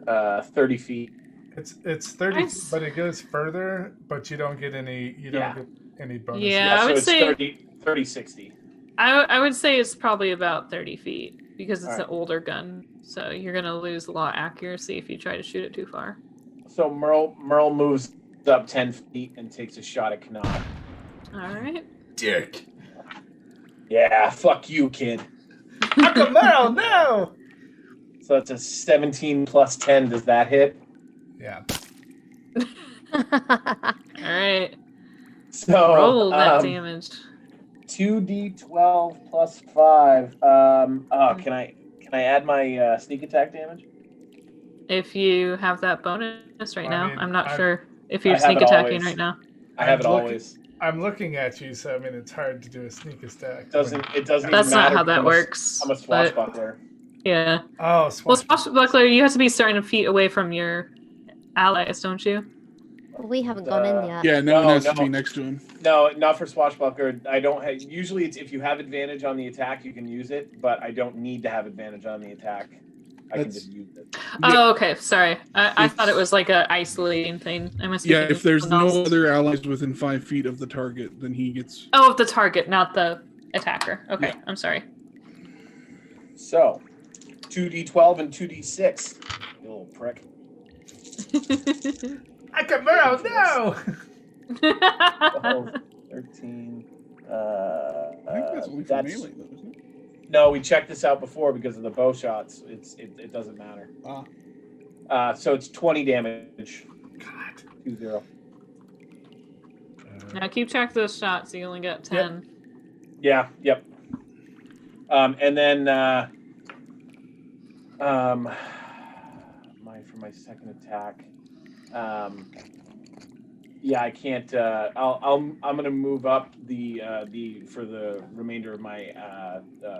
30 feet. It's 30, Nice. but it goes further, but you don't get any get any bonuses. Yeah, I so would it's say 30, 60. I would say it's probably about 30 feet because it's All right. an older gun. So you're gonna lose a lot of accuracy if you try to shoot it too far. So Merle moves up 10 feet and takes a shot at Knot. All right. Dick. Yeah, fuck you, kid. Uncle Merle, no! So that's a 17 plus 10. Does that hit? Yeah. All right. So Roll that damage. 2d12 plus 5. Can I add my sneak attack damage? If you have that bonus right I now, mean, I'm not I'm- sure if I you're have sneak it attacking always. right now. I have it I'm looking- always. I'm looking at you, so I mean it's hard to do a sneak attack. It doesn't That's even not matter how that because works. I'm a but- swashbuckler. Yeah. Oh, Well, swashbuckler, you have to be certain feet away from your allies, don't you? We haven't gone in yet. Yeah, no one has to no. be next to him. No, not for Swashbuckler. I don't have, usually it's if you have advantage on the attack, you can use it, but I don't need to have advantage on the attack. I can just use it. Oh, okay. Sorry. I thought it was like a isolating thing. I must be Yeah, thinking if there's something no else. other allies within 5 feet of the target, then he gets. Oh, of the target, not the attacker. Okay, Yeah. I'm sorry. So, 2d12 and 2d6. You little prick. I can Merle, no! 12, 13. I think that's only for melee, though, isn't it? No, we checked this out before because of the bow shots. It doesn't matter. So it's 20 damage. God. 2-0. Now keep track of those shots. You only got 10. Yeah. Yep. And then for my second attack. Yeah, I can't. I'm gonna move up the for the remainder of my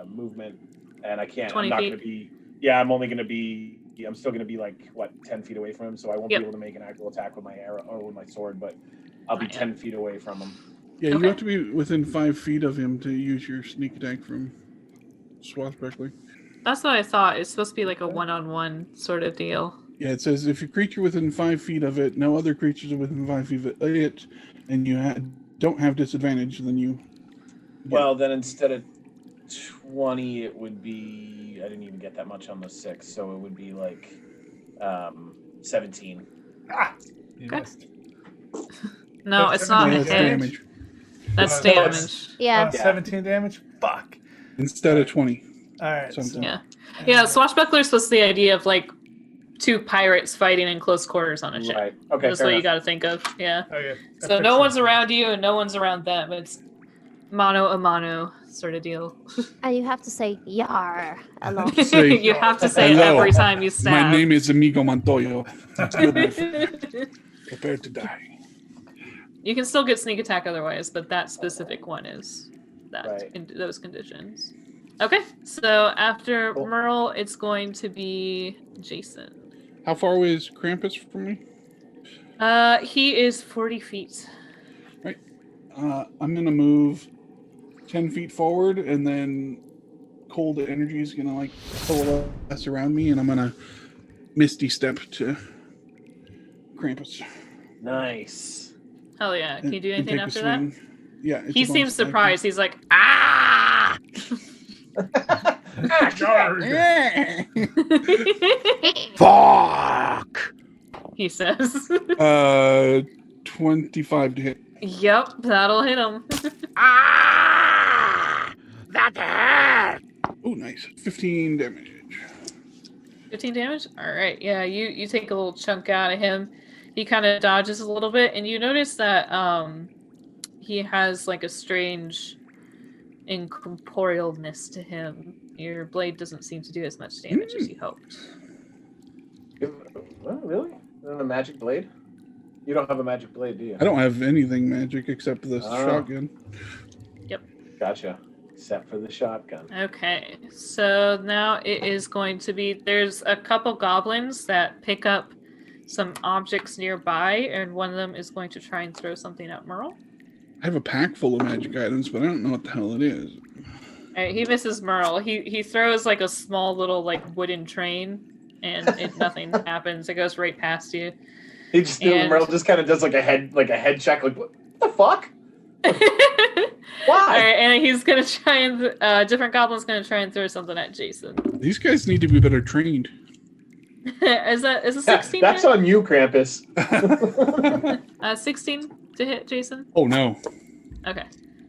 movement, and I can't. 20 I'm not feet. gonna be. Yeah, I'm only gonna be. I'm still gonna be like 10 feet away from him, so I won't Yep. be able to make an actual attack with my arrow or with my sword, but I'll be Not yet. 10 feet away from him. Yeah, Okay. you have to be within 5 feet of him to use your sneak attack from Swashbuckler. That's what I thought. It's supposed to be like a one-on-one sort of deal. Yeah, it says if a creature within 5 feet of it, no other creatures are within 5 feet of it, and you don't have disadvantage, then you. Well, then instead of 20, it would be. I didn't even get that much on the 6, so it would be like 17. Ah! You Okay. missed. No, That's it's not Yeah, a that's hit. damage. That's No, damage. Yeah. 17 damage? Fuck. Instead of 20. Alright. Something. Yeah. Yeah, Swashbuckler is supposed to be the idea of like two pirates fighting in close quarters on a ship. Right. Okay. That's fair what you enough. got to think of. Yeah. Okay. So no one's around you and no one's around them. It's mano a mano sort of deal. And you have to say "yar" a lot. Say, You have to say it "Hello, every time you My stab. name is Amigo Montoyo. Prepare to die. You can still get sneak attack otherwise, but that specific one is that Right. in those conditions. Okay, so after Cool. Merle, it's going to be Jason. How far away is Krampus from me? He is 40 feet. I'm going to move 10 feet forward, and then cold energy is going to like coalesce around me, and I'm going to Misty Step to Krampus. Nice. Hell yeah! Can you do anything after that? Yeah. it's He a seems bonus action. surprised. He's like, ah! Fuck! He says. 25 to hit. Yep, that'll hit him. Ah! That hurt! Oh, nice. 15 damage. 15 damage? Alright, yeah, you take a little chunk out of him. He kind of dodges a little bit, and you notice that he has like a strange incorporealness to him. Your blade doesn't seem to do as much damage as you hoped. Well, really? A magic blade? You don't have a magic blade, do you? I don't have anything magic except this Oh. shotgun. Gotcha. Except for the shotgun. Okay, so now it is going to be, there's a couple goblins that pick up some objects nearby, and one of them is going to try and throw something at Merle. I have a pack full of magic items, but I don't know what the hell it is. Alright, he misses Merle. He throws like a small little like wooden train, and nothing happens. It goes right past you. He just And- Merle just kind of does like a head check, like what the fuck? Why? Alright, and he's gonna try and different goblin's gonna try and throw something at Jason. These guys need to be better trained. is a 16 That's hit? on you, Krampus. 16 to hit Jason? Oh no. Okay.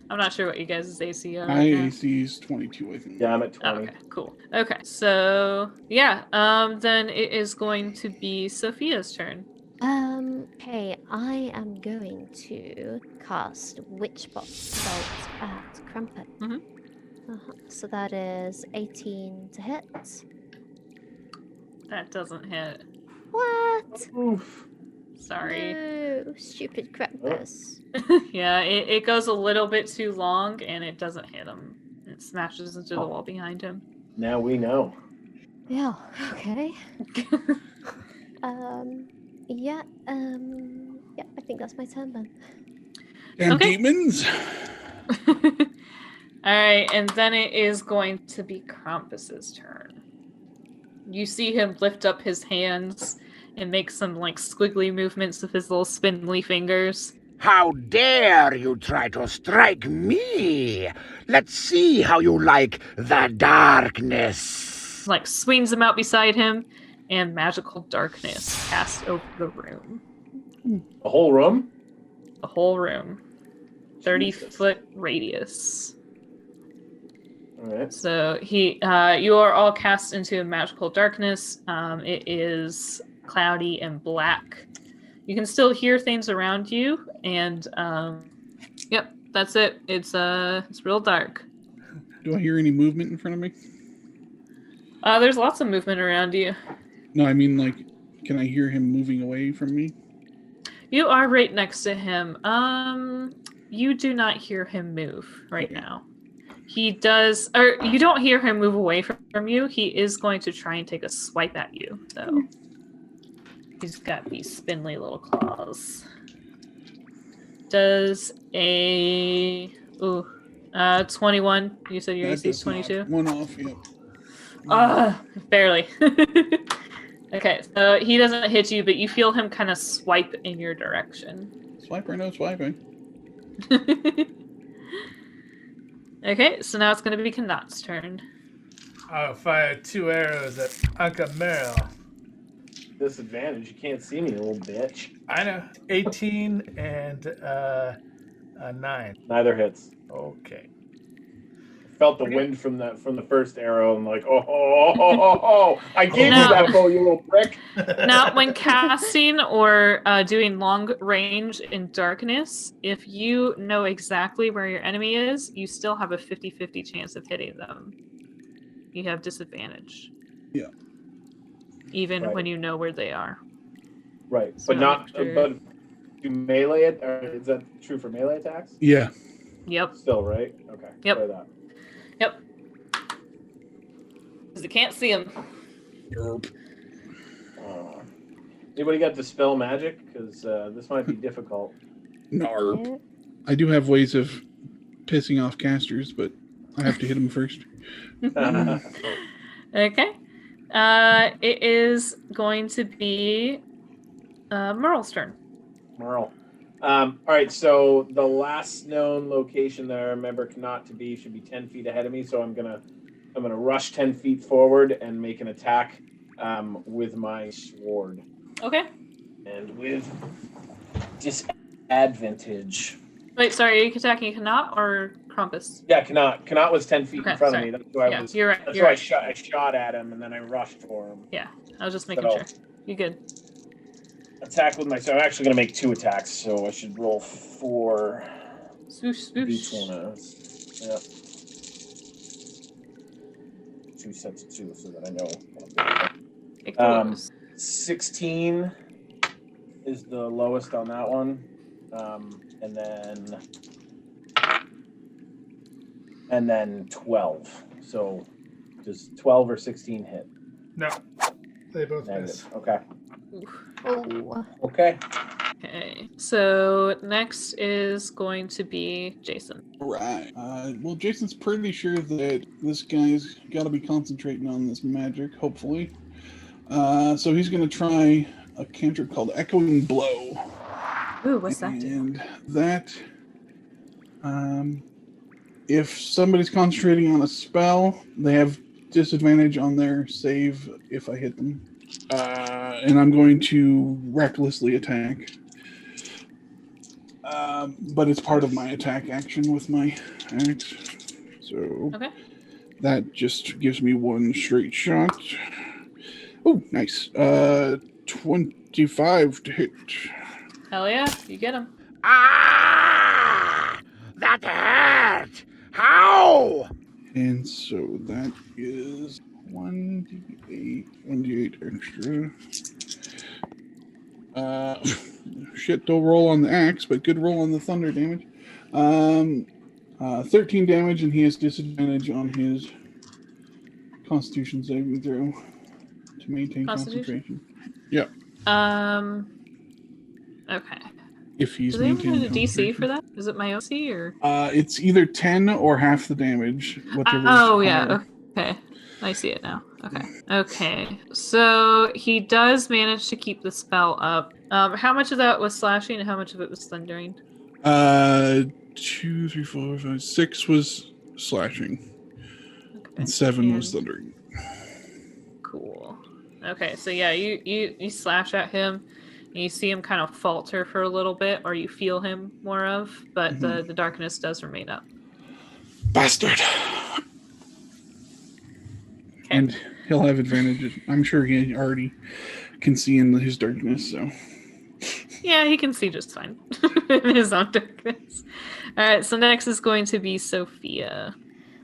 I'm not sure what you guys' AC are. My right now. AC is 22, I think. Yeah, I'm at Oh, 20. okay, cool. Okay, so yeah, then it is going to be Sophia's turn. Okay, I am going to cast Witch Bolt at Crumpet. Mhm. So that is 18 to hit. That doesn't hit. What? Oof. Sorry. No, stupid Krampus. Yeah, it goes a little bit too long and it doesn't hit him. It smashes into the wall behind him. Now we know. Yeah, okay. Yeah, Yep, I think that's my turn then. And Okay. demons. All right, and then it is going to be Krampus's turn. You see him lift up his hands and make some like squiggly movements with his little spindly fingers. How dare you try to strike me? Let's see how you like the darkness. Like swings him out beside him, and magical darkness casts over the room. The whole room? The whole room. 30 Jesus. foot radius. All right. So you are all cast into magical darkness. It is cloudy and black. You can still hear things around you, and yep, that's it. It's real dark. Do I hear any movement in front of me? There's lots of movement around you. No, I mean, like, can I hear him moving away from me? You are right next to him. You do not hear him move right now. He does, or you don't hear him move away from you. He is going to try and take a swipe at you, though. He's got these spindly little claws. Does a 21? You said your AC is 22. One off. Yep. Barely. Okay, so he doesn't hit you, but you feel him kind of swipe in your direction. Swipe or no swiping? Okay, so now it's going to be Kanat's turn. I'll fire 2 arrows at Uncle Merrill. Disadvantage. You can't see me, you little bitch. I know. 18 and a 9. Neither hits. Okay. Felt the wind from the first arrow. I'm like, oh! I gave you No. that bow, you little prick. Now, when casting or doing long range in darkness, if you know exactly where your enemy is, you still have a 50-50 chance of hitting them. You have disadvantage. Yeah. Even Right. when you know where they are. Right, So but not. after- But do melee it? Or is that true for melee attacks? Yeah. Yep. Still, right? Okay. Yep. Try that. Yep. Because you can't see them. Anybody got dispel magic? Because this might be difficult. Narp. I do have ways of pissing off casters, but I have to hit them first. Okay. It is going to be Merle's turn. Merle. All right, so the last known location that I remember Knot to be should be 10 feet ahead of me. So I'm gonna rush 10 feet forward and make an attack with my sword. Okay. And with disadvantage. Wait, sorry, are you attacking Kanat or Krampus? Yeah, Knot was 10 feet Okay, in front sorry. of me. That's why Yeah, I was. you're right. That's You're why right. I shot at him and then I rushed for him. Yeah, I was just making So- sure. You good? Attack with my sword. I'm actually gonna make 2 attacks, so I should roll 4 Swoosh, swoosh. d20s. Yep. 2 sets of 2, so that I know what I'm doing. It goes. 16 is the lowest on that one, and then 12. So does 12 or 16 hit? No. They both miss. Negative. Okay. Oh, Okay. Okay, so next is going to be Jason. Right. Well, Jason's pretty sure that this guy's got to be concentrating on this magic, hopefully. So he's going to try a cantrip called Echoing Blow. Ooh, what's that do? And that, if somebody's concentrating on a spell, they have disadvantage on their save if I hit them. And I'm going to recklessly attack. But it's part of my attack action with my axe. So Okay. that just gives me 1 straight shot. Oh, nice. 25 to hit. Hell yeah, you get him. Ah! That hurt! How? And so that is 1d8 extra. Shit, don't roll on the axe, but good roll on the thunder damage. 13 damage, and he has disadvantage on his Constitution saving throw to maintain Constitution? concentration. Yep. Okay. if he's Does anyone maintaining have a DC concentration. for that? Is it my OC or? It's either 10 or half the damage. Whichever Oh, is yeah. higher. Okay. I see it now. Okay. Okay. So he does manage to keep the spell up. How much of that was slashing and how much of it was thundering? 2, 3, 4, 5, 6 was slashing. Okay. And 7 was thundering. Cool. Okay, so yeah, you slash at him, and you see him kind of falter for a little bit, or you feel him more of, but the darkness does remain up. Bastard! Okay. And he'll have advantages. I'm sure he already can see in his darkness, so. Yeah, he can see just fine in his own darkness. All right, so next is going to be Sophia.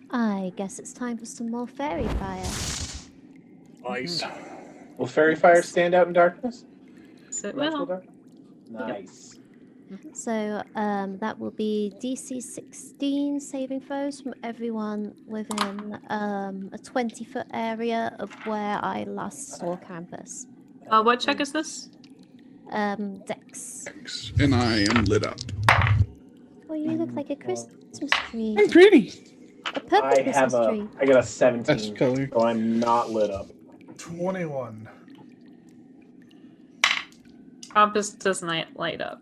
I guess it's time for some more fairy fire. Nice. Will fairy fire stand out in darkness? So, Natural well, darkness? Nice. So that will be DC 16 saving throws from everyone within a 20-foot area of where I last saw campus. what check is this? Dex. And I am lit up. Oh, you look like a Christmas tree. I'm pretty. A purple I Christmas have tree. I got a 17, That's color. so I'm not lit up. 21. Compass does not light up.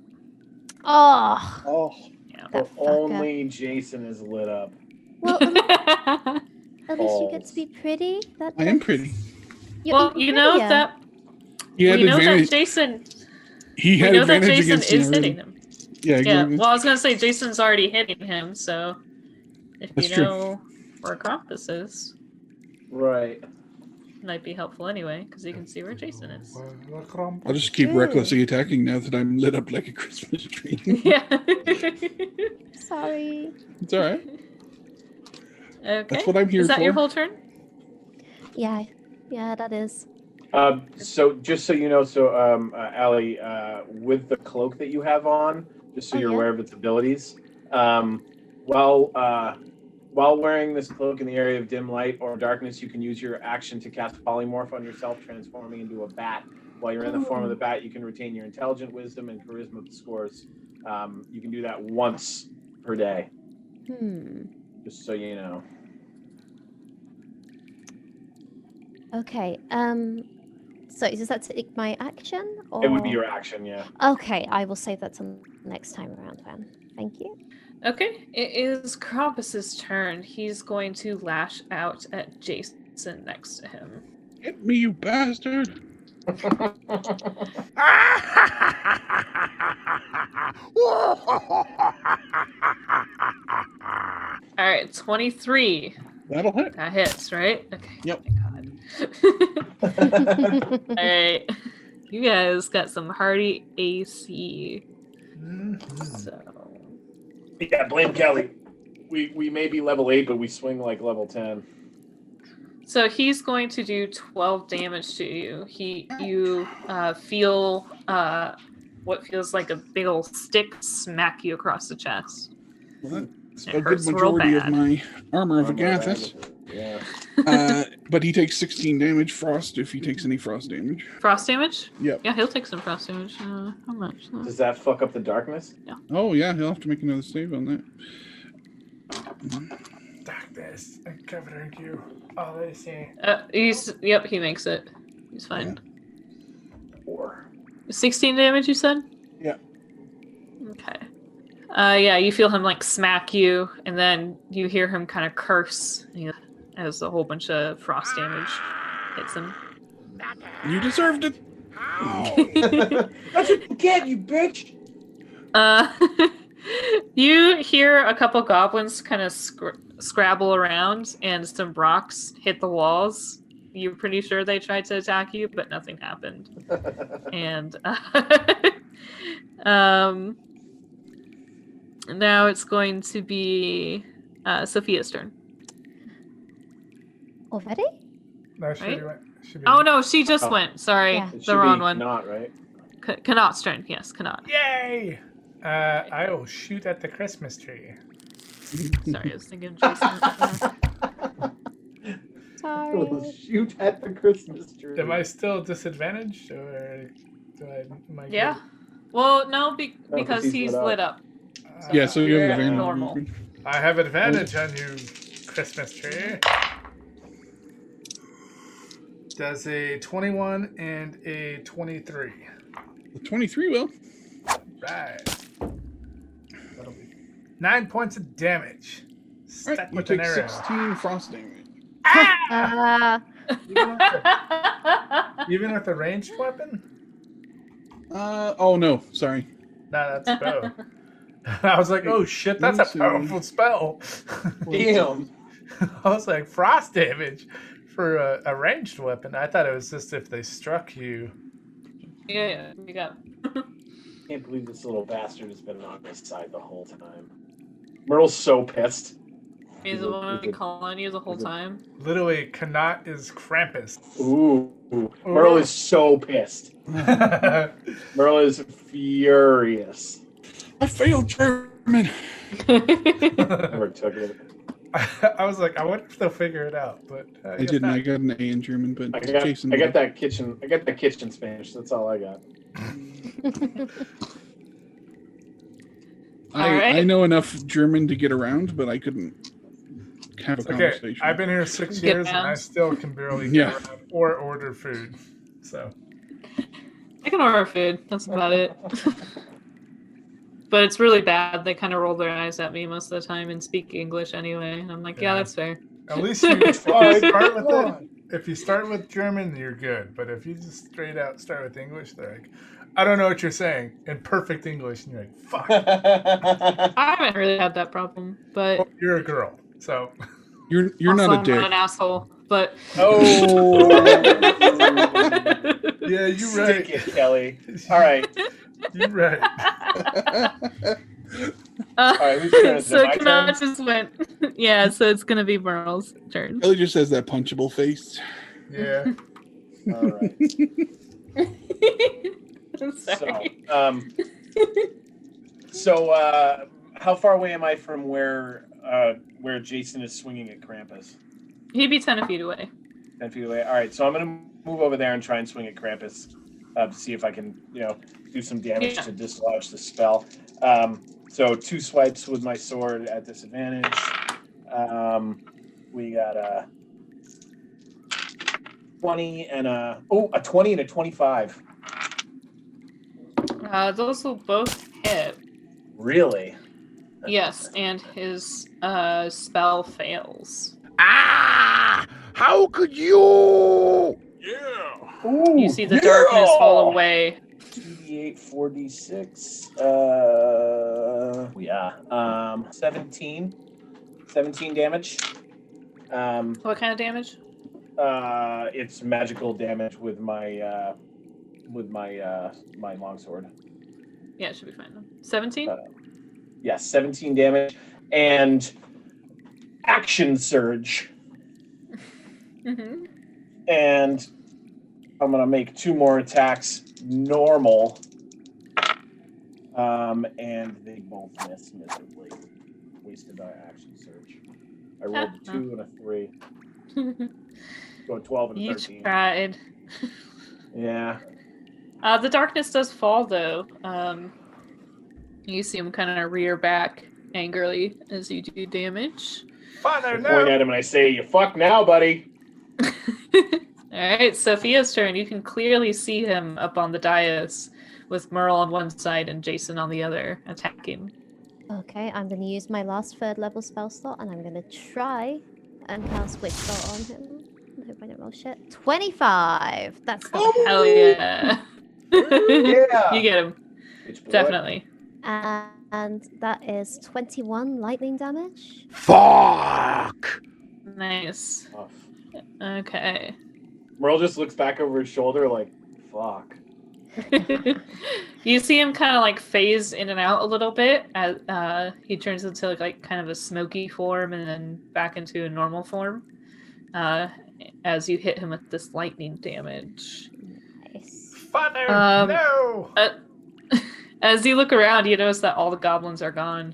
Oh, Oh, Yeah. that so fucker. only Jason is lit up. Well, at least you get to be pretty. That I am that's- pretty. You're Well, even you know prettier. that He had we know that advantage. Jason. He We had know that advantage Jason against me is already. hitting him. Yeah, Yeah. exactly. Well, I was gonna say Jason's already hitting him, so if That's you true. know where Compass is, Right. might be helpful anyway, because you can see where Jason is. I'll just keep True. recklessly attacking now that I'm lit up like a Christmas tree. Yeah. Sorry. It's all right. Okay. That's what I'm here Is that your for. whole turn? Yeah, that is. So just so you know, Allie, with the cloak that you have on, just so Oh, you're yeah? aware of its abilities, while wearing this cloak in the area of dim light or darkness, you can use your action to cast polymorph on yourself, transforming into a bat. While you're in the form of the bat, you can retain your intelligent, wisdom, and charisma scores. You can do that once per day, just so you know. Okay. So does that take my action? Or... It would be your action, yeah. Okay, I will save that till next time around then. Thank you. Okay. It is Krampus's turn. He's going to lash out at Jason next to him. Hit me, you bastard. All right, 23. That'll hit. That hits, right? Okay. Yep. Thank God. All right. You guys got some hardy AC. So. Yeah, blame Kelly. We may be level 8, but we swing like level 10. So he's going to do 12 damage to you. You feel what feels like a big old stick smack you across the chest. Well, that's It a good hurts real majority of bad. my armor of Agathis. Yeah. But he takes 16 damage frost if he takes any frost damage. Frost damage? Yep. Yeah, he'll take some frost damage. How much? Does that fuck up the darkness? Oh, yeah, he'll have to make another save on that. Darkness and covering you. All I see. Yep, he makes it. He's fine. 4. 16 damage, you said? Yeah. Okay. Yeah, you feel him like smack you, and then you hear him kind of curse as a whole bunch of frost damage hits him. You deserved it. That's what you get, you bitch! You hear a couple goblins kind of scrabble around, and some rocks hit the walls. You're pretty sure they tried to attack you, but nothing happened. And now it's going to be Sophia's turn. Already? No, she Right? went. Should be. Oh no, she just went. Sorry, Yeah. It the wrong one. Not right. Kanot's turn. Yes, Kanot. Yay! I will shoot at the Christmas tree. Sorry, I was thinking Jason. Sorry. Shoot at the Christmas tree. Am I still disadvantaged, or am I Yeah. Well, no, No, because he's lit up. Yeah, so you have Yeah. advantage. Normal. I have advantage on you, Christmas tree. Does a 21 and a 23. The 23 will. Right. That'll be 9 points of damage. All Stuck right, you with an take arrow. 16 frost damage. Even with a ranged weapon? Oh no, sorry. Nah, that's bow. I was like, oh shit, that's a powerful spell. Damn. I was like, frost damage for a ranged weapon. I thought it was just if they struck you. Yeah, you got. Can't believe this little bastard has been on my side the whole time. Merle's so pissed. He's the one been calling you the whole he's a- time. Literally, Kanat is Krampus. Ooh. Merle is so pissed. Merle is furious. I failed German. Never took it. I was like, I wonder if they'll figure it out, but I guess didn't. not. I got an A in German, but I got Jason. that kitchen. I got that kitchen Spanish. That's all I got. I know enough German to get around, but I couldn't have a Okay, conversation. I've been here 6 Get years and I down. still can barely get Yeah. around or order food. So I can order food. That's about it. But it's really bad. They kind of roll their eyes at me most of the time and speak English anyway. And I'm like, yeah, Yeah. that's fair. at least if you start with it. If you start with German, you're good. But if you just straight out start with English, they're like, I don't know what you're saying in perfect English, and you're like, fuck. I haven't really had that problem, but Well, you're a girl, so You're also not a I'm dick. not an asshole. But Oh. yeah, you're Stick right. it, Kelly. All right. You're right. right, whose turn is it? so My Kanat turn? just went. Yeah, so it's gonna be Merle's turn. Ellie just has that punchable face. Yeah. All right. I'm sorry. So, how far away am I from where Jason is swinging at Krampus? He'd be 10 feet away. 10 feet away. All right, so I'm gonna move over there and try and swing at Krampus to see if I can, do some damage Yeah. to dislodge the spell. So 2 swipes with my sword at disadvantage. We got a 20 and a 20 and a 25. Those will both hit. Really? Yes, and his spell fails. Ah! How could you? Ooh, You see the darkness fall away. 2d8, 4d6. 17 damage. What kind of damage? It's magical damage with my my longsword. Yeah, it should be fine. 17? Yes, 17 damage and action surge. Mm-hmm. And I'm gonna make 2 more attacks normal. And they both miss miserably. Wasted our action surge. I rolled a 2 and a 3. So 12 and You 13. tried. Yeah. The darkness does fall, though. You see him kind of rear back angrily as you do damage. Father, I point no. at him and I say, "You fuck now, buddy." Alright, Sophia's turn. You can clearly see him up on the dais with Merle on one side and Jason on the other, attacking. Okay, I'm going to use my last 3rd level spell slot and I'm going to try and cast Witch Bolt on him. I hope I don't roll shit. 25! That's the Hell yeah. Yeah. You get him. Bitch boy. Definitely. And that is 21 lightning damage. Fuck! Nice. Oh. Okay. Merle just looks back over his shoulder like, "Fuck." You see him kind of like phase in and out a little bit as he turns into like kind of a smoky form and then back into a normal form as you hit him with this lightning damage. Nice. Father, Um, no. As you look around, you notice that all the goblins are gone.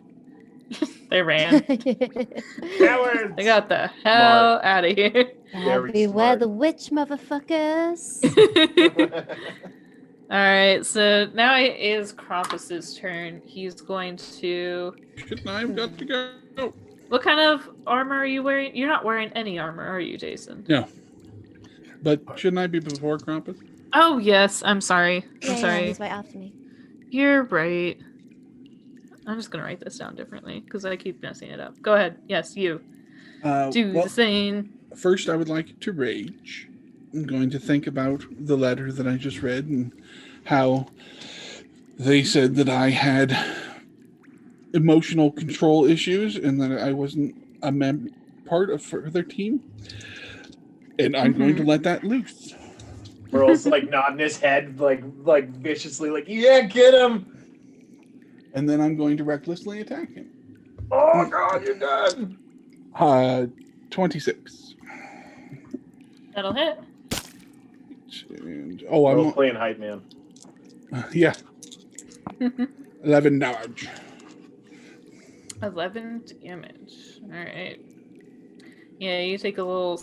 They ran. Cowards. They got the hell out of here. Very Beware smart. the witch, motherfuckers. All right, so now it is Krampus's turn. He's going to. Shouldn't I have got to go? What kind of armor are you wearing? You're not wearing any armor, are you, Jason? No. But shouldn't I be before Krampus? Oh, yes. I'm sorry. I'm Yeah, sorry. he's right after me. You're right. I'm just going to write this down differently because I keep messing it up. Go ahead. Yes, you. Do the same. First, I would like to rage. I'm going to think about the letter that I just read and how they said that I had emotional control issues and that I wasn't a part of their team. And I'm going to let that loose. Merle's like nodding his head, like viciously, like, yeah, get him. And then I'm going to recklessly attack him. Oh God, you're done. 26. That'll hit. And, I'm playing hype, man. Yeah. 11 damage. 11 damage. All right. Yeah, you take a little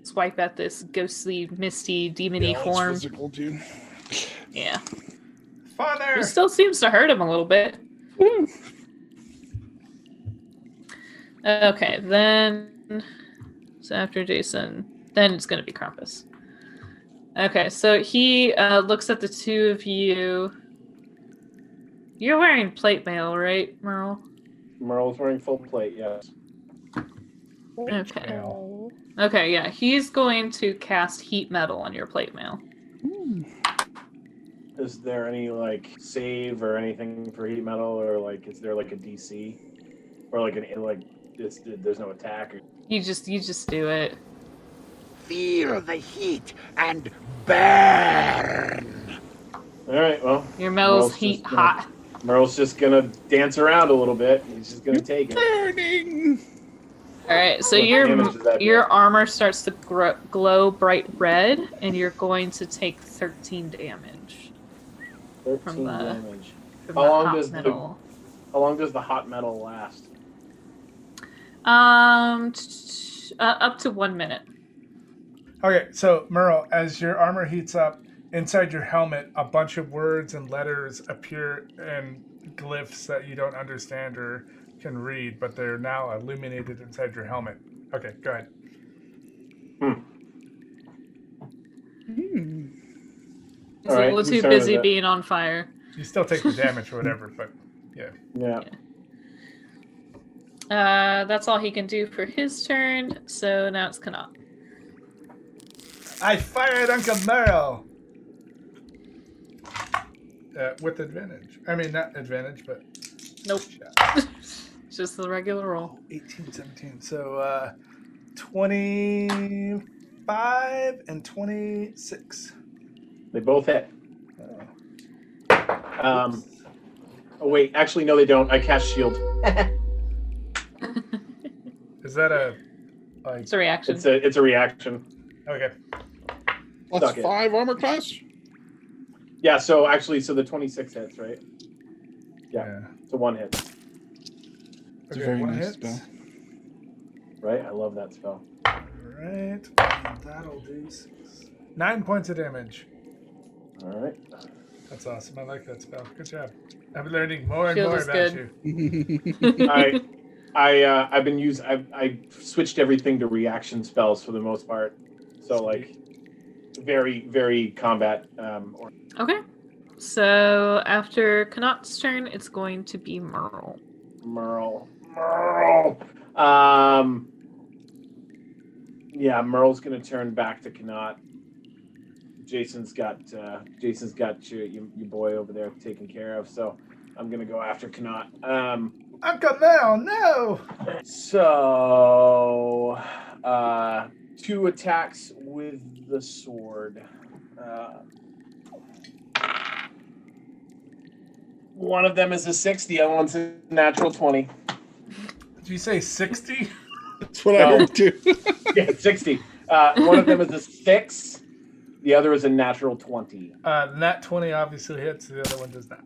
swipe at this ghostly, misty, demony form. Physical too. Yeah. Father! It still seems to hurt him a little bit. Okay, then. So after Jason, then it's going to be Krampus. Okay, so he looks at the two of you. You're wearing plate mail, right, Merle? Merle's wearing full plate, yes. Okay. Okay, yeah. He's going to cast heat metal on your plate mail. Is there any like save or anything for heat metal, or like is there like a DC, or like there's no attack? Or... You just do it. Feel the heat and burn. All right, well. Your metal's heat hot. Merle's just gonna dance around a little bit. He's just gonna take it. Burning. All right, so your armor starts to glow bright red, and you're going to take 13 damage. 13 damage. From How long does metal. How long does the hot metal last? Up to 1 minute. Okay, so Merle, as your armor heats up, inside your helmet, a bunch of words and letters appear in glyphs that you don't understand or can read, but they're now illuminated inside your helmet. Okay, go ahead. He's a little too busy being on fire. You still take the damage or whatever, but yeah. That's all he can do for his turn, so now it's Kanat. I fired Uncle Merle! With advantage. I mean, not advantage, but... Nope. Just the regular roll. 18, 17. So, 25 and 26. They both hit. Oh, wait. Actually, no, they don't. I cast shield. Is that a... Like... It's a reaction. It's a reaction. Okay. Plus 5 armor class? Yeah, so the 26 hits, right? Yeah. It's a 1 hit. It's a very nice spell. Right? I love that spell. Alright. That'll do 9 points of damage. Alright. That's awesome. I like that spell. Good job. I'm learning more and more about you. I've been I switched everything to reaction spells for the most part. So like very, very combat Okay. So after Kanat's turn, it's going to be Merle. Yeah, Merle's gonna turn back to Kanat. Jason's got your boy over there taken care of, so I'm gonna go after Kanat. Uncle Merle, no! So 2 attacks with the sword. One of them is a 6, the other one's a natural 20. Did you say 60? That's what I heard too. Yeah, 60. One of them is a 6, the other is a natural 20. Nat 20 obviously hits, the other one does not.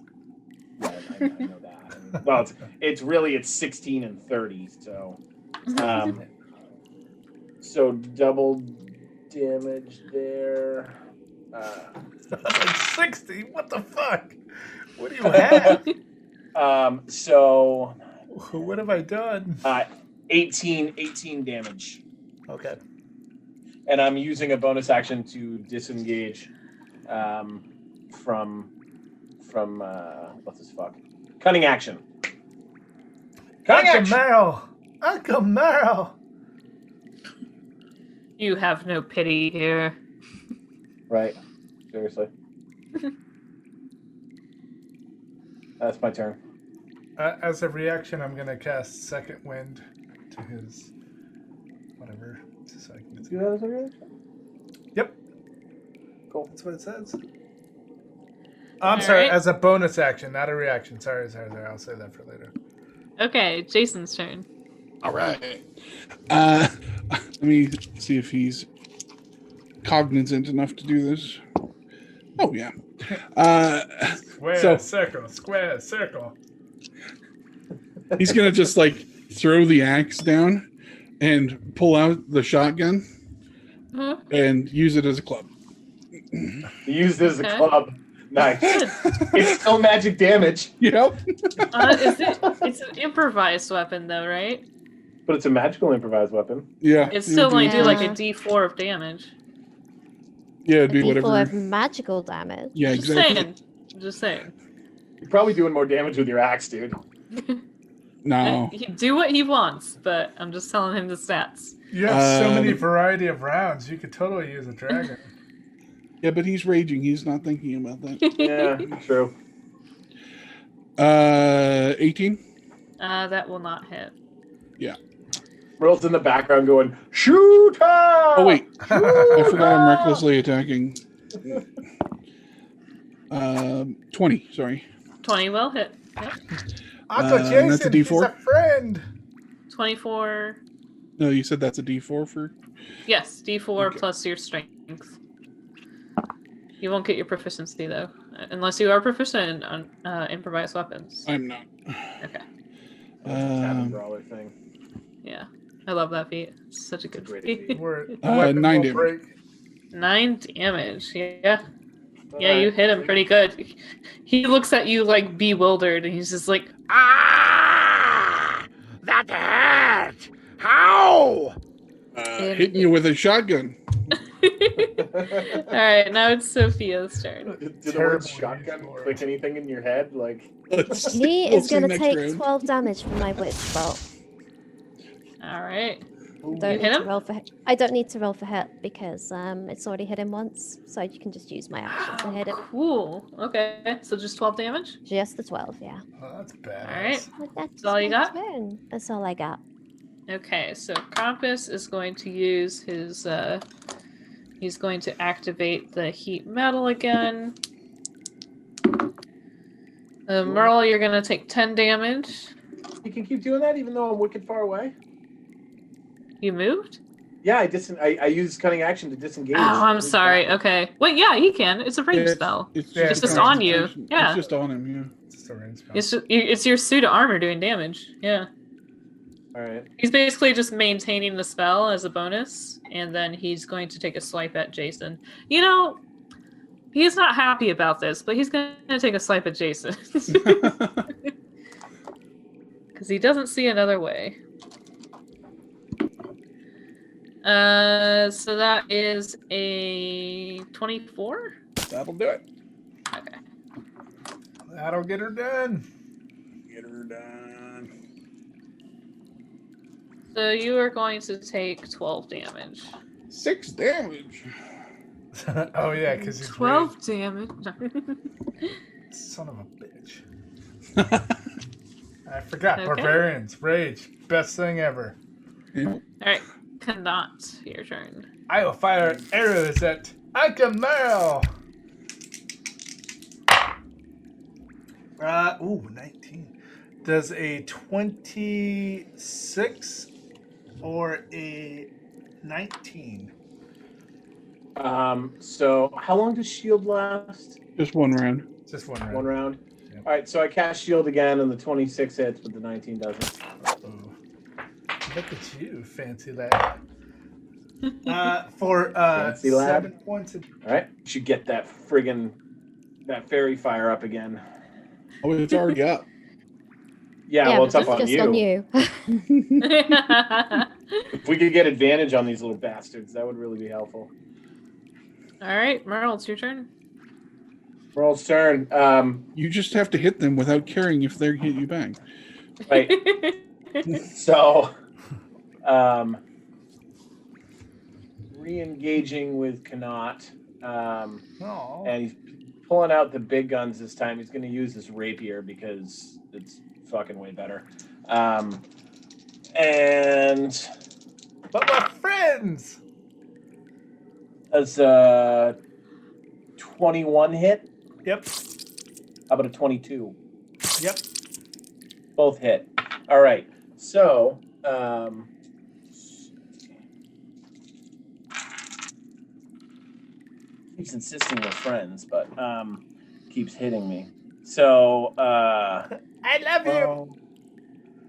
Yeah, I know that. Well, it's 16 and 30, so so double damage there. Like 60? What the fuck? What do you have? So What have I done? 18 damage. Okay. And I'm using a bonus action to disengage from what's this fuck? Cunning action. Cunning action. Uncle Merrill. You have no pity here. Right. Seriously. That's my turn. As a reaction, I'm gonna cast Second Wind to his whatever. So I can Do that as a reaction? Yep. Cool. That's what it says. I'm sorry, right. as a bonus action, not a reaction. Sorry. I'll say that for later. Okay, Jason's turn. All right. Let me see if he's cognizant enough to do this. Oh, yeah. Square, circle. He's going to just like throw the axe down and pull out the shotgun and use it as a club. Use it as a club. Nice. It's still magic damage. Yep. It's an improvised weapon, though, right? But it's a magical improvised weapon. Yeah. It's still only do like a Yeah. D4 of damage. Yeah, it'd be D4 whatever. of magical damage. Yeah, Just exactly. saying. Just saying. You're probably doing more damage with your axe, dude. No. He do what he wants, but I'm just telling him the stats. You have so many variety of rounds. You could totally use a dragon. Yeah, but he's raging. He's not thinking about that. Yeah, true. 18? That will not hit. Yeah. Merle's in the background going, shoot her! Oh, wait. I forgot I'm recklessly attacking. 20, sorry. 20 will hit. Yep. Uncle and Jason, that's a he's D4? a friend. 24. No, you said that's a D4 for... Yes, D4 Okay. plus your strength. You won't get your proficiency, though. Unless you are proficient in improvised weapons. I'm not. Okay. Tavern brawler thing. Yeah. I love that feat. It's such a good great feat. feat. Where the 9 weapon will damage. break. 9 damage. Yeah. Yeah, you hit him pretty good. He looks at you like bewildered, and he's just like, Ah! That hurt! How? Hitting you with a shotgun. Alright, now it's Sophia's turn. Did the word Terrible shotgun use for click anything in your head? Like, He We'll is see going to next take round. 12 damage from my witch bolt. Alright. Don't hit need to him? roll for hit. I don't need to roll for hit because it's already hit him once, so you can just use my action to hit it. Cool. Okay, so just 12 damage? Just the 12, yeah. Oh, that's bad. Alright. Well, that's all you my got? turn. That's all I got. Okay, so Krampus is going to use his, he's going to activate the heat metal again. Merle, you're going to take 10 damage. you can keep doing that even though I'm wicked far away? You moved? Yeah, I use cunning action to disengage. Oh, I'm sorry. Okay. Wait, yeah, he can. It's a range It's- spell. It's Yeah, It's just on you. Yeah. It's just on him, yeah. It's just a range spell. It's your suit of armor doing damage. Yeah. All right. He's basically just maintaining the spell as a bonus, and then he's going to take a swipe at Jason. You know, he's not happy about this, but he's going to take a swipe at Jason. Because he doesn't see another way. So that is a 24? That'll do it. Okay. That'll get her done. Get her done. So you are going to take 12 damage. 6 damage. Oh yeah, because he's 12 damage? rage. Son of a bitch. I forgot. Okay. Barbarians, rage, best thing ever. Yeah. Alright, Cannot, your turn. I will fire arrows at Uncle Merrill. 19. Does a 26 or a 19? So how long does shield last? Just one round. Just one round. One round. Yep. All right, so I cast shield again, and the 26 hits, but the 19 doesn't. Oh. Look at you, fancy lad. For Fancy lab. 7 points. All right, you should get that fairy fire up again. Oh, it's already up. Yeah, well, it's but up on just you. on you. If we could get advantage on these little bastards, that would really be helpful. All right, Merle, it's your turn. Merle's turn. You just have to hit them without caring if they hit you back. Right. So, re-engaging with Kanat, and he's pulling out the big guns this time. He's going to use this rapier because it's fucking way better. And But we're friends. That's a 21 hit. Yep. How about a 22? Yep. Both hit. All right. So, keeps insisting we're friends, but keeps hitting me. So, I love you.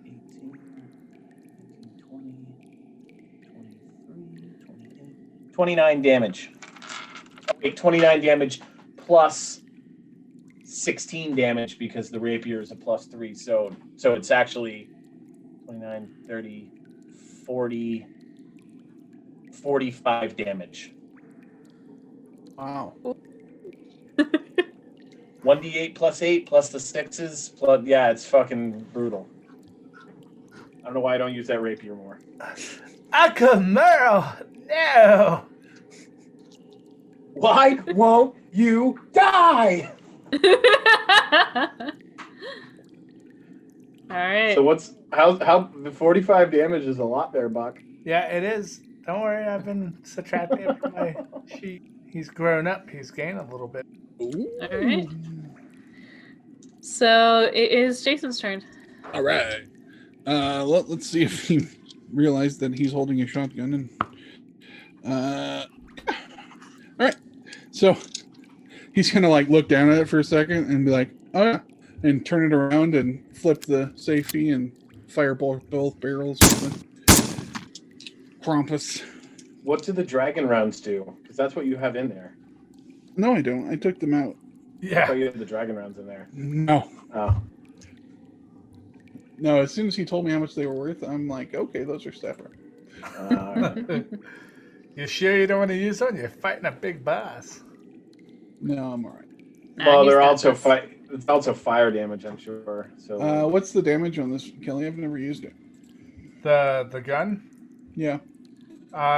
18, 20, 23, 28, 29 damage. Okay, 29 damage plus 16 damage because the rapier is a +3. So it's actually 29, 30, 40, 45 damage. Wow. 1d8 plus 8 plus the 6s. Plus, yeah, it's fucking brutal. I don't know why I don't use that rapier more. Uncle Merle, no. Why won't you die? All right. So how the 45 damage is a lot there, Buck. Yeah, it is. Don't worry, I've been subtracting it from my sheet. He's grown up. He's gained a little bit. All right. So it is Jason's turn. All right. Let's see if he realized that he's holding a shotgun. And all right. So he's gonna like look down at it for a second and be like, "Oh yeah," and turn it around and flip the safety and fire both barrels with the Krampus. What do the dragon rounds do? Because that's what you have in there. No, I don't. I took them out. I Yeah. thought you had the dragon rounds in there. No. Oh. No, as soon as he told me how much they were worth, I'm like, okay, those are separate. You sure you don't want to use one? You're fighting a big boss. No, I'm all right. Well, he's they're got also this. it's also fire damage, I'm sure. So What's the damage on this, Kelly? I've never used it. The gun? Yeah.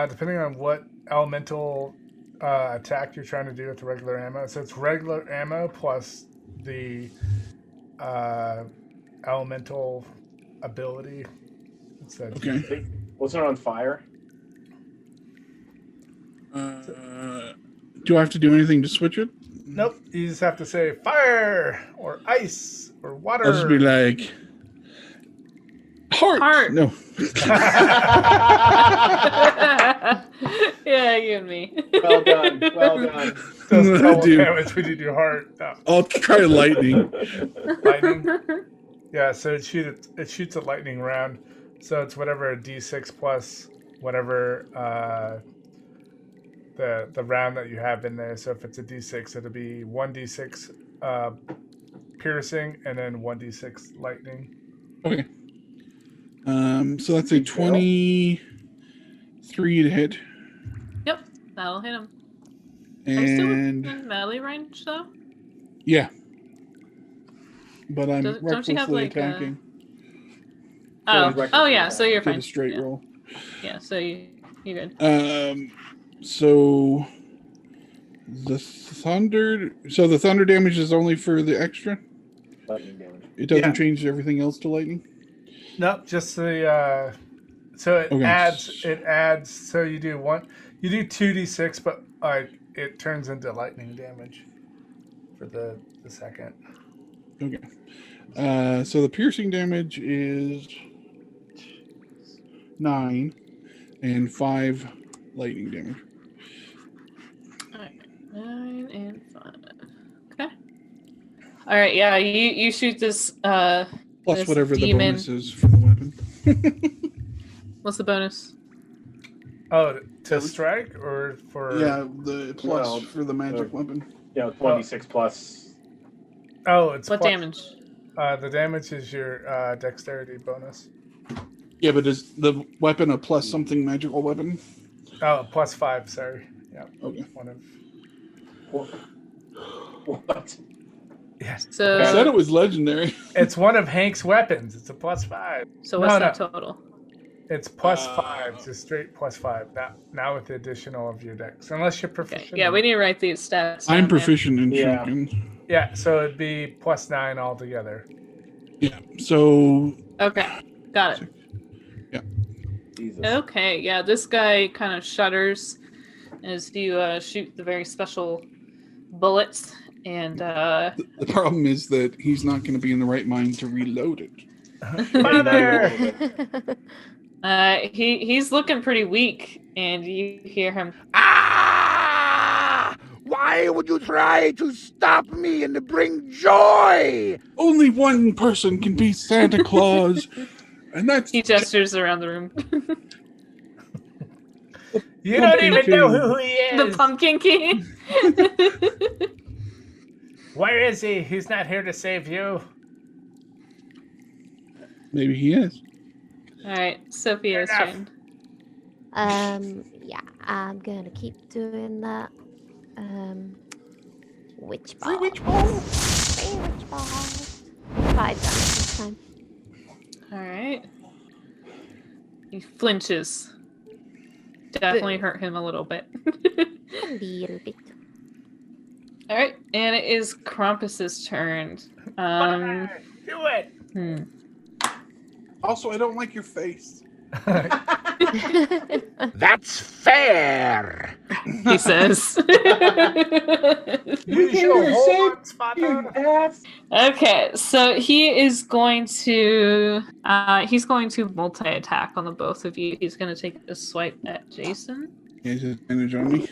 Depending on what elemental attack you're trying to do with the regular ammo. So it's regular ammo plus the elemental ability. Okay. wasn't it on fire? Do I have to do anything to switch it? Nope. You just have to say fire or ice or water. I'll just be like, heart. No. Yeah, you and me. Well done. Well done. Does double Dude. damage when you do heart. No. I'll try lightning. Lightning. Yeah, so it shoots a lightning round. So it's whatever a d6 plus whatever the round that you have in there. So if it's a d6, it'll be 1d6 piercing and then 1d6 lightning. Okay. So that's a 23 to hit. Yep, that'll hit him. Are you still And in melee range though? yeah. But I'm Don't you have, recklessly like, attacking. Oh yeah, so you're Did fine. a straight yeah. roll. Yeah, so you're good. So the thunder damage is only for the extra. Lightning damage. It doesn't Yeah. change everything else to lightning. Nope, just the so it Okay. adds so you do 2d6 but like it turns into lightning damage for the second. Okay. So the piercing damage is 9 and 5 lightning damage. Alright, 9 and 5. Okay. Alright, yeah, you shoot this Plus this whatever demon. the bonus is for the weapon. What's the bonus? Oh, to strike or for? Yeah, the plus for the magic weapon. Yeah, 26 plus. Oh, it's What plus, damage? The damage is your dexterity bonus. Yeah, but is the weapon a plus something magical weapon? Oh, +5. Sorry. Yeah. Okay. One of. What? Yes. So I said it was legendary. It's one of Hank's weapons. It's a +5. So what's No, that no. total? It's +5, just straight +5. Now with the additional of your dex, unless you're proficient. Okay. Yeah, we need to write these stats. I'm down, man. proficient in Yeah. champions. Yeah, so it'd be +9 altogether. Yeah. So Okay, got it. Jesus. Okay, yeah, this guy kind of shudders as you shoot the very special bullets, and the problem is that he's not going to be in the right mind to reload it. Mother! he's looking pretty weak, and you hear him. Ah! Why would you try to stop me and to bring joy? Only one person can be Santa Claus, and that's He gestures around the room. You don't even know who he is. The Pumpkin King. Where is he? He's not here to save you. Maybe he is. All right, Sophia's Fair turn. Yeah, I'm gonna keep doing that. Witch ball. Free witch ball. Free witch ball. 5 damage this time. All right. He flinches. Definitely hurt him a little bit. A little bit. All right, and it is Krampus's turn. Do it. Also, I don't like your face. That's fair. He says. Use your horns, father. Okay, so he is going to multi-attack on the both of you. He's going to take a swipe at Jason. He has advantage on me.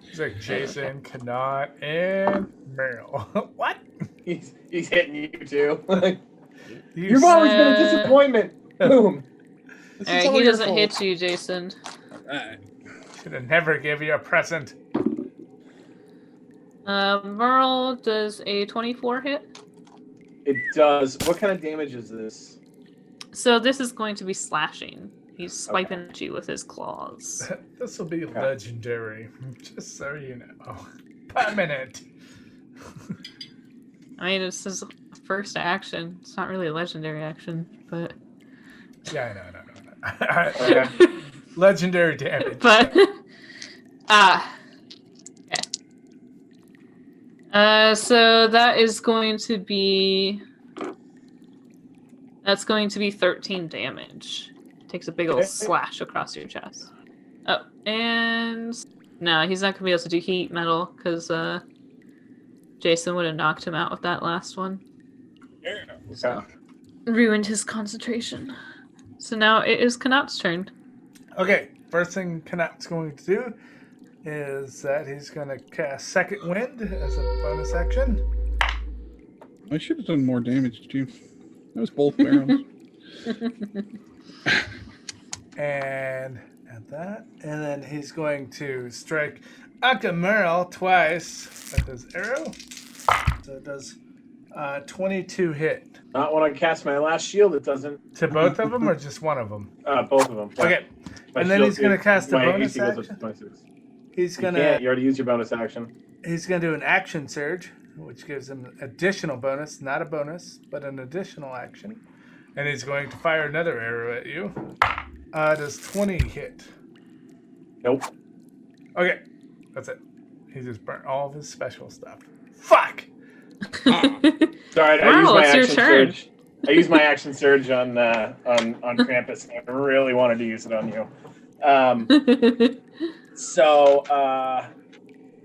He's like Jason, Kanat, and Meryl. What? He's hitting you too. You You've always been a disappointment. Boom. This All is right, all he your doesn't fault. hit you, Jason. should have never give you a present. Merle does a 24 hit. It does. What kind of damage is this? So this is going to be slashing. He's swiping at you with his claws. This will be legendary, just so you know. Permanent. I mean, this is a first action. It's not really a legendary action, but Yeah, I know. Legendary damage. but okay. So that is going to be 13 damage. Takes a big old slash across your chest. Oh, and no, he's not gonna be able to do heat metal because Jason would have knocked him out with that last one. So ruined his concentration. So now it is Kanat's turn. Okay, first thing Kanat's going to do is that he's going to cast Second Wind as a bonus action. I should have done more damage to you. That was both barrels. And at that. And then he's going to strike Akamerl twice with his arrow. So it does 22 hit. Not when I cast my last shield, it doesn't. To both of them or just one of them? Both of them. Okay. My And then shield he's going to is- cast a my bonus AC goes up to action. 26. He's You going can't. to You already used your bonus action. he's going to do an action surge, which gives him an additional bonus, not a bonus, but an additional action. And he's going to fire another arrow at you. Does 20 hit? Nope. Okay, that's it. He just burnt all of his special stuff. Fuck! Sorry, I Wow, used my it's your action turn. surge. I used my action surge on Krampus. I really wanted to use it on you. So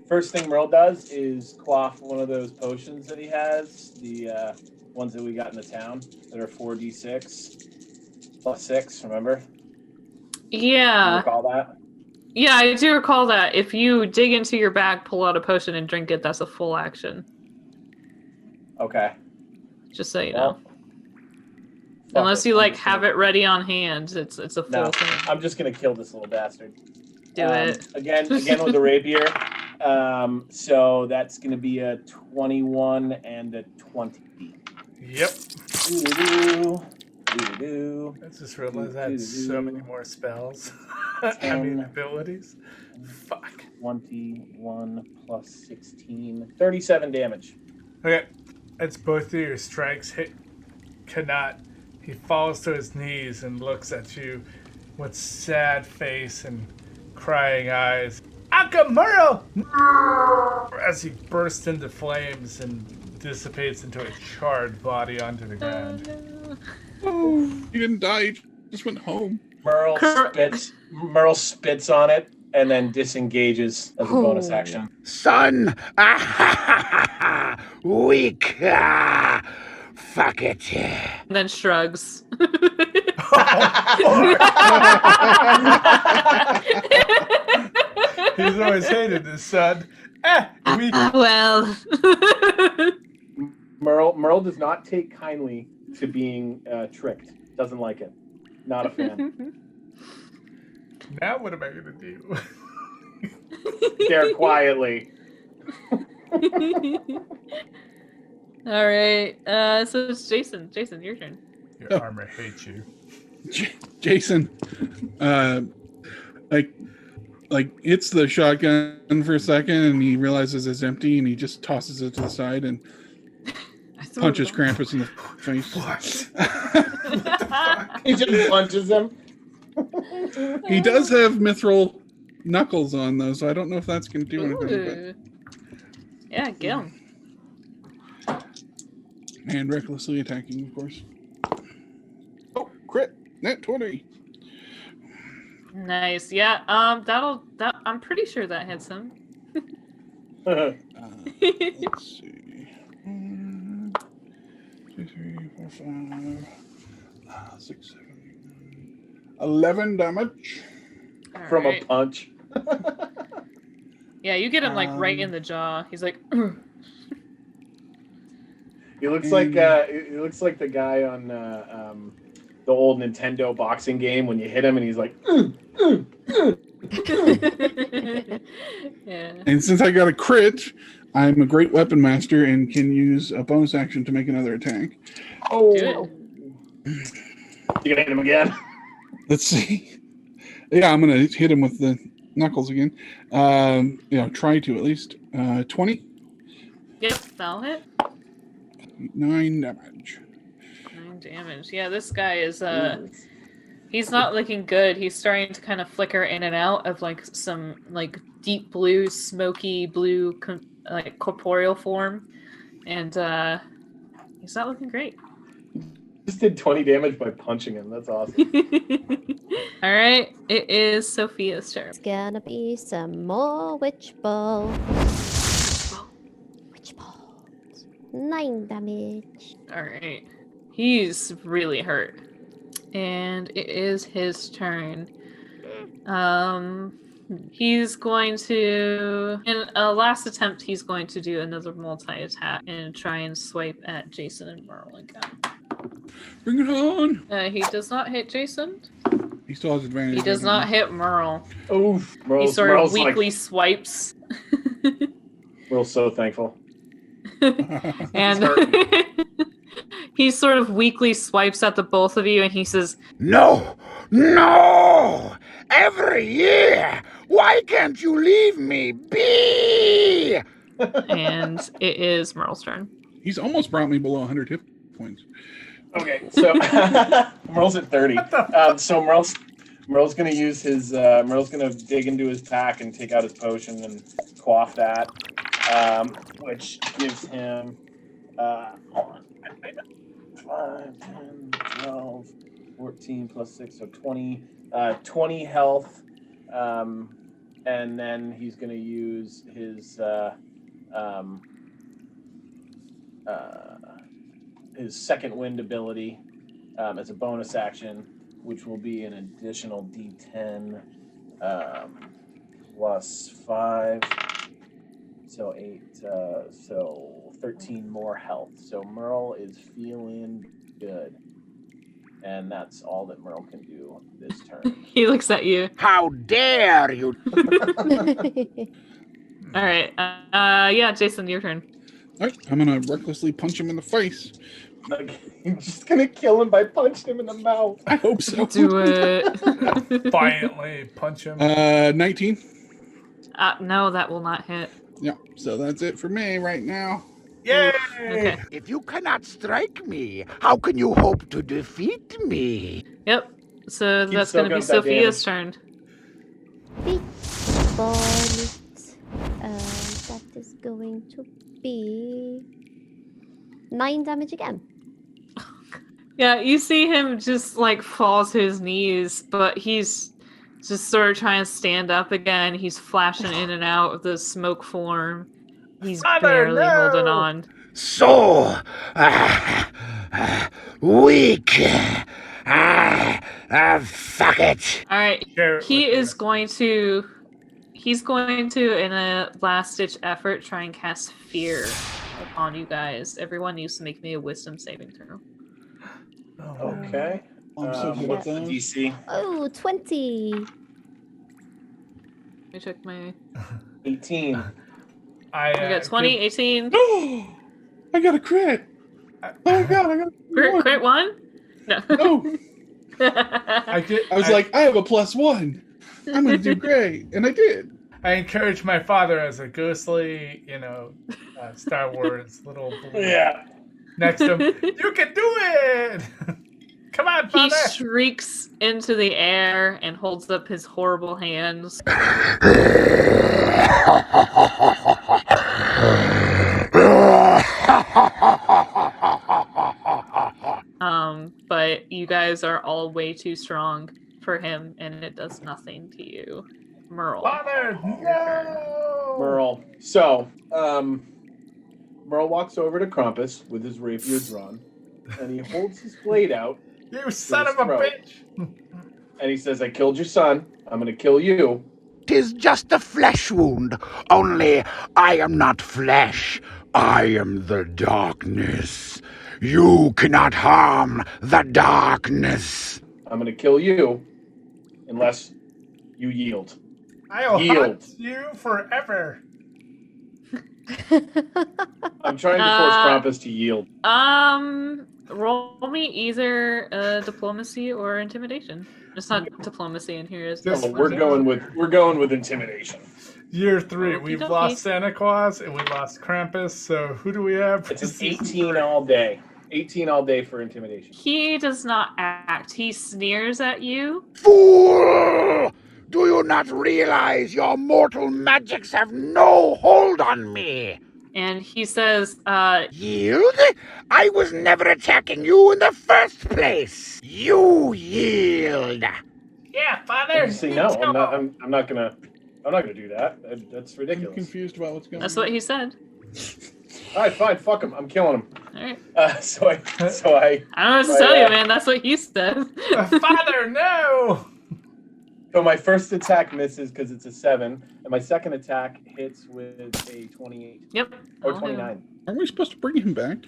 first thing Merle does is quaff one of those potions that he has, the ones that we got in the town that are 4d6 plus 6. Remember? You Yeah. recall that? Yeah, I do recall that. If you dig into your bag, pull out a potion, and drink it, that's a full action. Okay. Just so you know. Well, fuck Unless it. you I'm like just have gonna- it ready on hand, it's a full No, thing. I'm just gonna kill this little bastard. Do it. Again with the rapier. So that's going to be a 21 and a 20. Yep. Doo-doo-doo. I just realized I had so many more spells. I mean, abilities. Fuck. 21 plus 16. 37 damage. Okay. It's both of your strikes hit Kanat. He falls to his knees and looks at you with sad face and crying eyes. Akamuro! As he bursts into flames and dissipates into a charred body onto the ground. Oh, he didn't die. He just went home. Merle spits on it and then disengages as a bonus action. Son! Weak! Fuck it. And then shrugs. He's always hated his son. Well. Merle does not take kindly to being tricked. Doesn't like it. Not a fan. Now what am I gonna do? Stare quietly. All right. So it's Jason. Jason, your turn. Your armor hates you. Jason, like hits the shotgun for a second, and he realizes it's empty, and he just tosses it to the side and punches Krampus in the face. What? He just punches him. He does have mithril knuckles on, though, so I don't know if that's going to do anything. Yeah, kill him. And recklessly attacking, of course. Oh, crit! Net 20. Nice. Yeah. I'm pretty sure that hits him. Let's see. 1, 2, 3, 4, 5, 6, 7, 8, 9, 11 damage. From a punch. Yeah, you get him like right in the jaw. He's like. He looks like the guy on the old Nintendo boxing game when you hit him and he's like. Yeah. And since I got a crit, I'm a great weapon master and can use a bonus action to make another attack. Oh, do it. You gonna hit him again? Let's see. Yeah, I'm gonna hit him with the knuckles again. Try to at least. 20. Yep, that'll hit. 9 damage. 9 damage. Yeah, this guy is he's not looking good. He's starting to kind of flicker in and out of like some like deep blue, smoky blue like corporeal form, and he's not looking great. Just did 20 damage by punching him. That's awesome. All right, it is Sophia's turn. It's gonna be some more witch ball. Witch balls. 9 damage. All right, he's really hurt, and it is his turn. He's going to, in a last attempt, he's going to do another multi-attack and try and swipe at Jason and Merle again. Bring it on! He does not hit Jason. He still has advantage. He does not hit Merle. Oof. He sort of weakly swipes. Merle's so thankful. And he sort of weakly swipes at the both of you and he says, No! Every year! Why can't you leave me be? and it is Merle's turn. He's almost brought me below 100 hit points. Okay, so Merle's at 30. So Merle's gonna use his Merle's gonna dig into his pack and take out his potion and quaff that, which gives him 5, 10, 12, 14 plus 6, so 20 health, and then he's gonna use his second wind ability as a bonus action, which will be an additional D10 plus 5, so 8, so 13 more health. So Merle is feeling good. and that's all that Merle can do this turn. He looks at you. How dare you! All right. Yeah, Jason, your turn. All right, I'm gonna recklessly punch him in the face. Like, you're just gonna kill him by punching him in the mouth. I hope so. Do it. Violently punch him. 19. No, that will not hit. Yeah, so that's it for me right now. Yay! Okay. If you cannot strike me, how can you hope to defeat me? Yep. So Keep that's going to be soaking up that Sophia's turn. Big bonnet. That is going to be 9 damage again. Yeah, you see him just like fall to his knees, but he's just sort of trying to stand up again. He's flashing in and out of the smoke form. He's barely holding on. So weak. Fuck it. All right. Share it He with is going to. He's going to, in a last-ditch effort, try and cast fear upon you guys. Everyone needs to make me a wisdom saving throw. Okay. I'm so good at What's the those. DC? Oh, 20. Let me check my. 18. I We got 20, 18. I got a crit. Oh my god, I got a Crit one? No. No, I was like, I have a +1. I'm gonna do great, and I did. I encourage my father as a ghostly, Star Wars little boy Yeah. next to him. You can do it! Come on, He father! shrieks into the air and holds up his horrible hands. But you guys are all way too strong for him, and it does nothing to you. Merle. Father, no! Merle. So, Merle walks over to Krampus with his rapier drawn, and he holds his blade out, You son his of a throat. bitch! and he says, I killed your son. I'm gonna kill you. 'Tis just a flesh wound, only I am not flesh. I am the darkness. You cannot harm the darkness. I'm gonna kill you unless you yield. I'll Yield. hunt you forever. I'm trying to force Krampus to yield. Roll me either diplomacy or intimidation. It's not diplomacy in here, is This- it? We're going with intimidation. Year 3, Okey we've dokey. lost Santa Claus and we lost Krampus, so who do we have? It's an 18 all day. 18 all day for intimidation. He does not act. He sneers at you. Fool! Do you not realize your mortal magics have no hold on me? And he says, Yield? I was never attacking you in the first place. You yield. Yeah, father! See, no, I'm not gonna do that. That's I'm ridiculous. confused about what's going that's on. what he said. All right, fine, fuck him. I'm killing him. All right. So I I don't know what to tell you, man. That's what he said. Father, no! So my first attack misses because it's a 7, and my second attack hits with a 28 Yep. or I'll hit him. 29. Aren't we supposed to bring him back?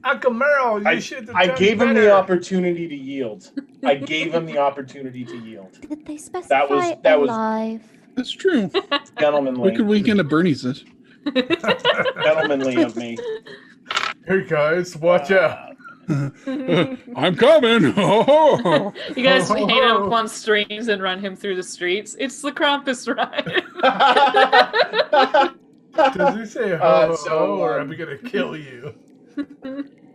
Uncle Merle, you should have I done gave him better. the opportunity to yield. I gave him the opportunity to yield. Did they specify that was- alive? That's true. Gentlemanly, We could weekend at Bernie's this. gentlemanly of me. Hey guys, watch out. I'm coming. You guys hang him up on strings and run him through the streets. It's the Krampus ride. Does he say ho, So, ho, or am I gonna kill you?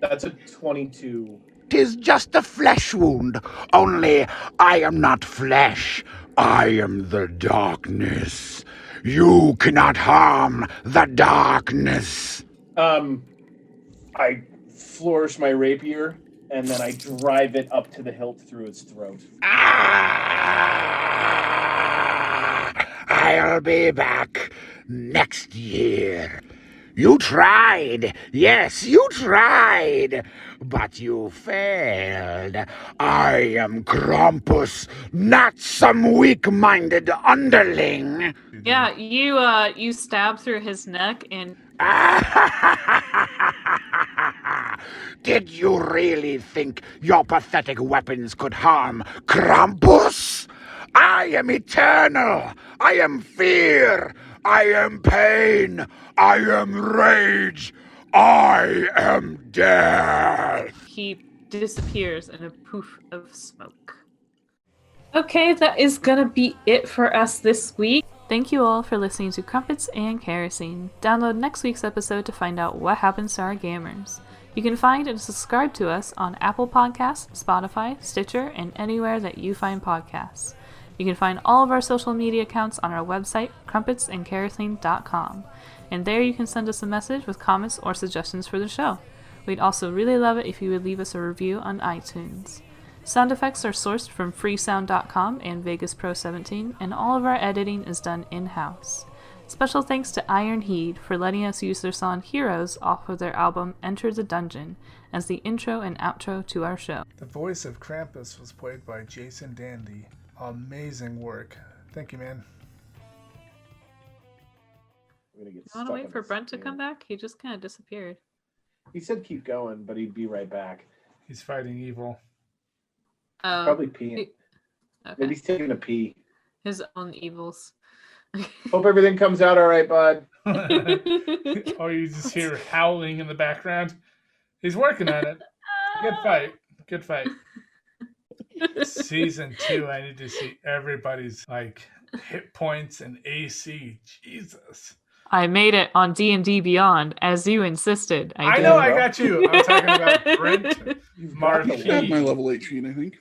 That's a 22. 'Tis just a flesh wound, only I am not flesh. I am the darkness. You cannot harm the darkness. I flourish my rapier, and then I drive it up to the hilt through its throat. I'll be back next year. You tried. Yes, you tried. But you failed. I am Krampus, not some weak-minded underling. Yeah, you stab through his neck and Did you really think your pathetic weapons could harm Krampus? I am eternal. I am fear. I am pain. I am rage. I am death. He disappears in a poof of smoke. Okay, that is gonna be it for us this week. Thank you all for listening to Crumpets and Kerosene. Download next week's episode to find out what happens to our gamers. You can find and subscribe to us on Apple Podcasts, Spotify, Stitcher, and anywhere that you find podcasts. You can find all of our social media accounts on our website, crumpetsandkerosene.com. And there you can send us a message with comments or suggestions for the show. We'd also really love it if you would leave us a review on iTunes. Sound effects are sourced from freesound.com and Vegas Pro 17, and all of our editing is done in-house. Special thanks to Iron Heed for letting us use their song Heroes off of their album Enter the Dungeon as the intro and outro to our show. The voice of Krampus was played by Jason Dandy. Amazing work. Thank you, man. You want to wait for Brent to come back? He just kind of disappeared. He said keep going, but he'd be right back. He's fighting evil. Probably peeing. Okay. Maybe he's taking a pee. His own evils. Hope everything comes out all right, bud. Oh, you just hear howling in the background. He's working on it. Good fight. Good fight. Season 2, I need to see everybody's hit points and AC. Jesus. I made it on D&D Beyond, as you insisted. I know, I got you. I'm talking about Brent Marquis. I have my level 8 sheet, I think.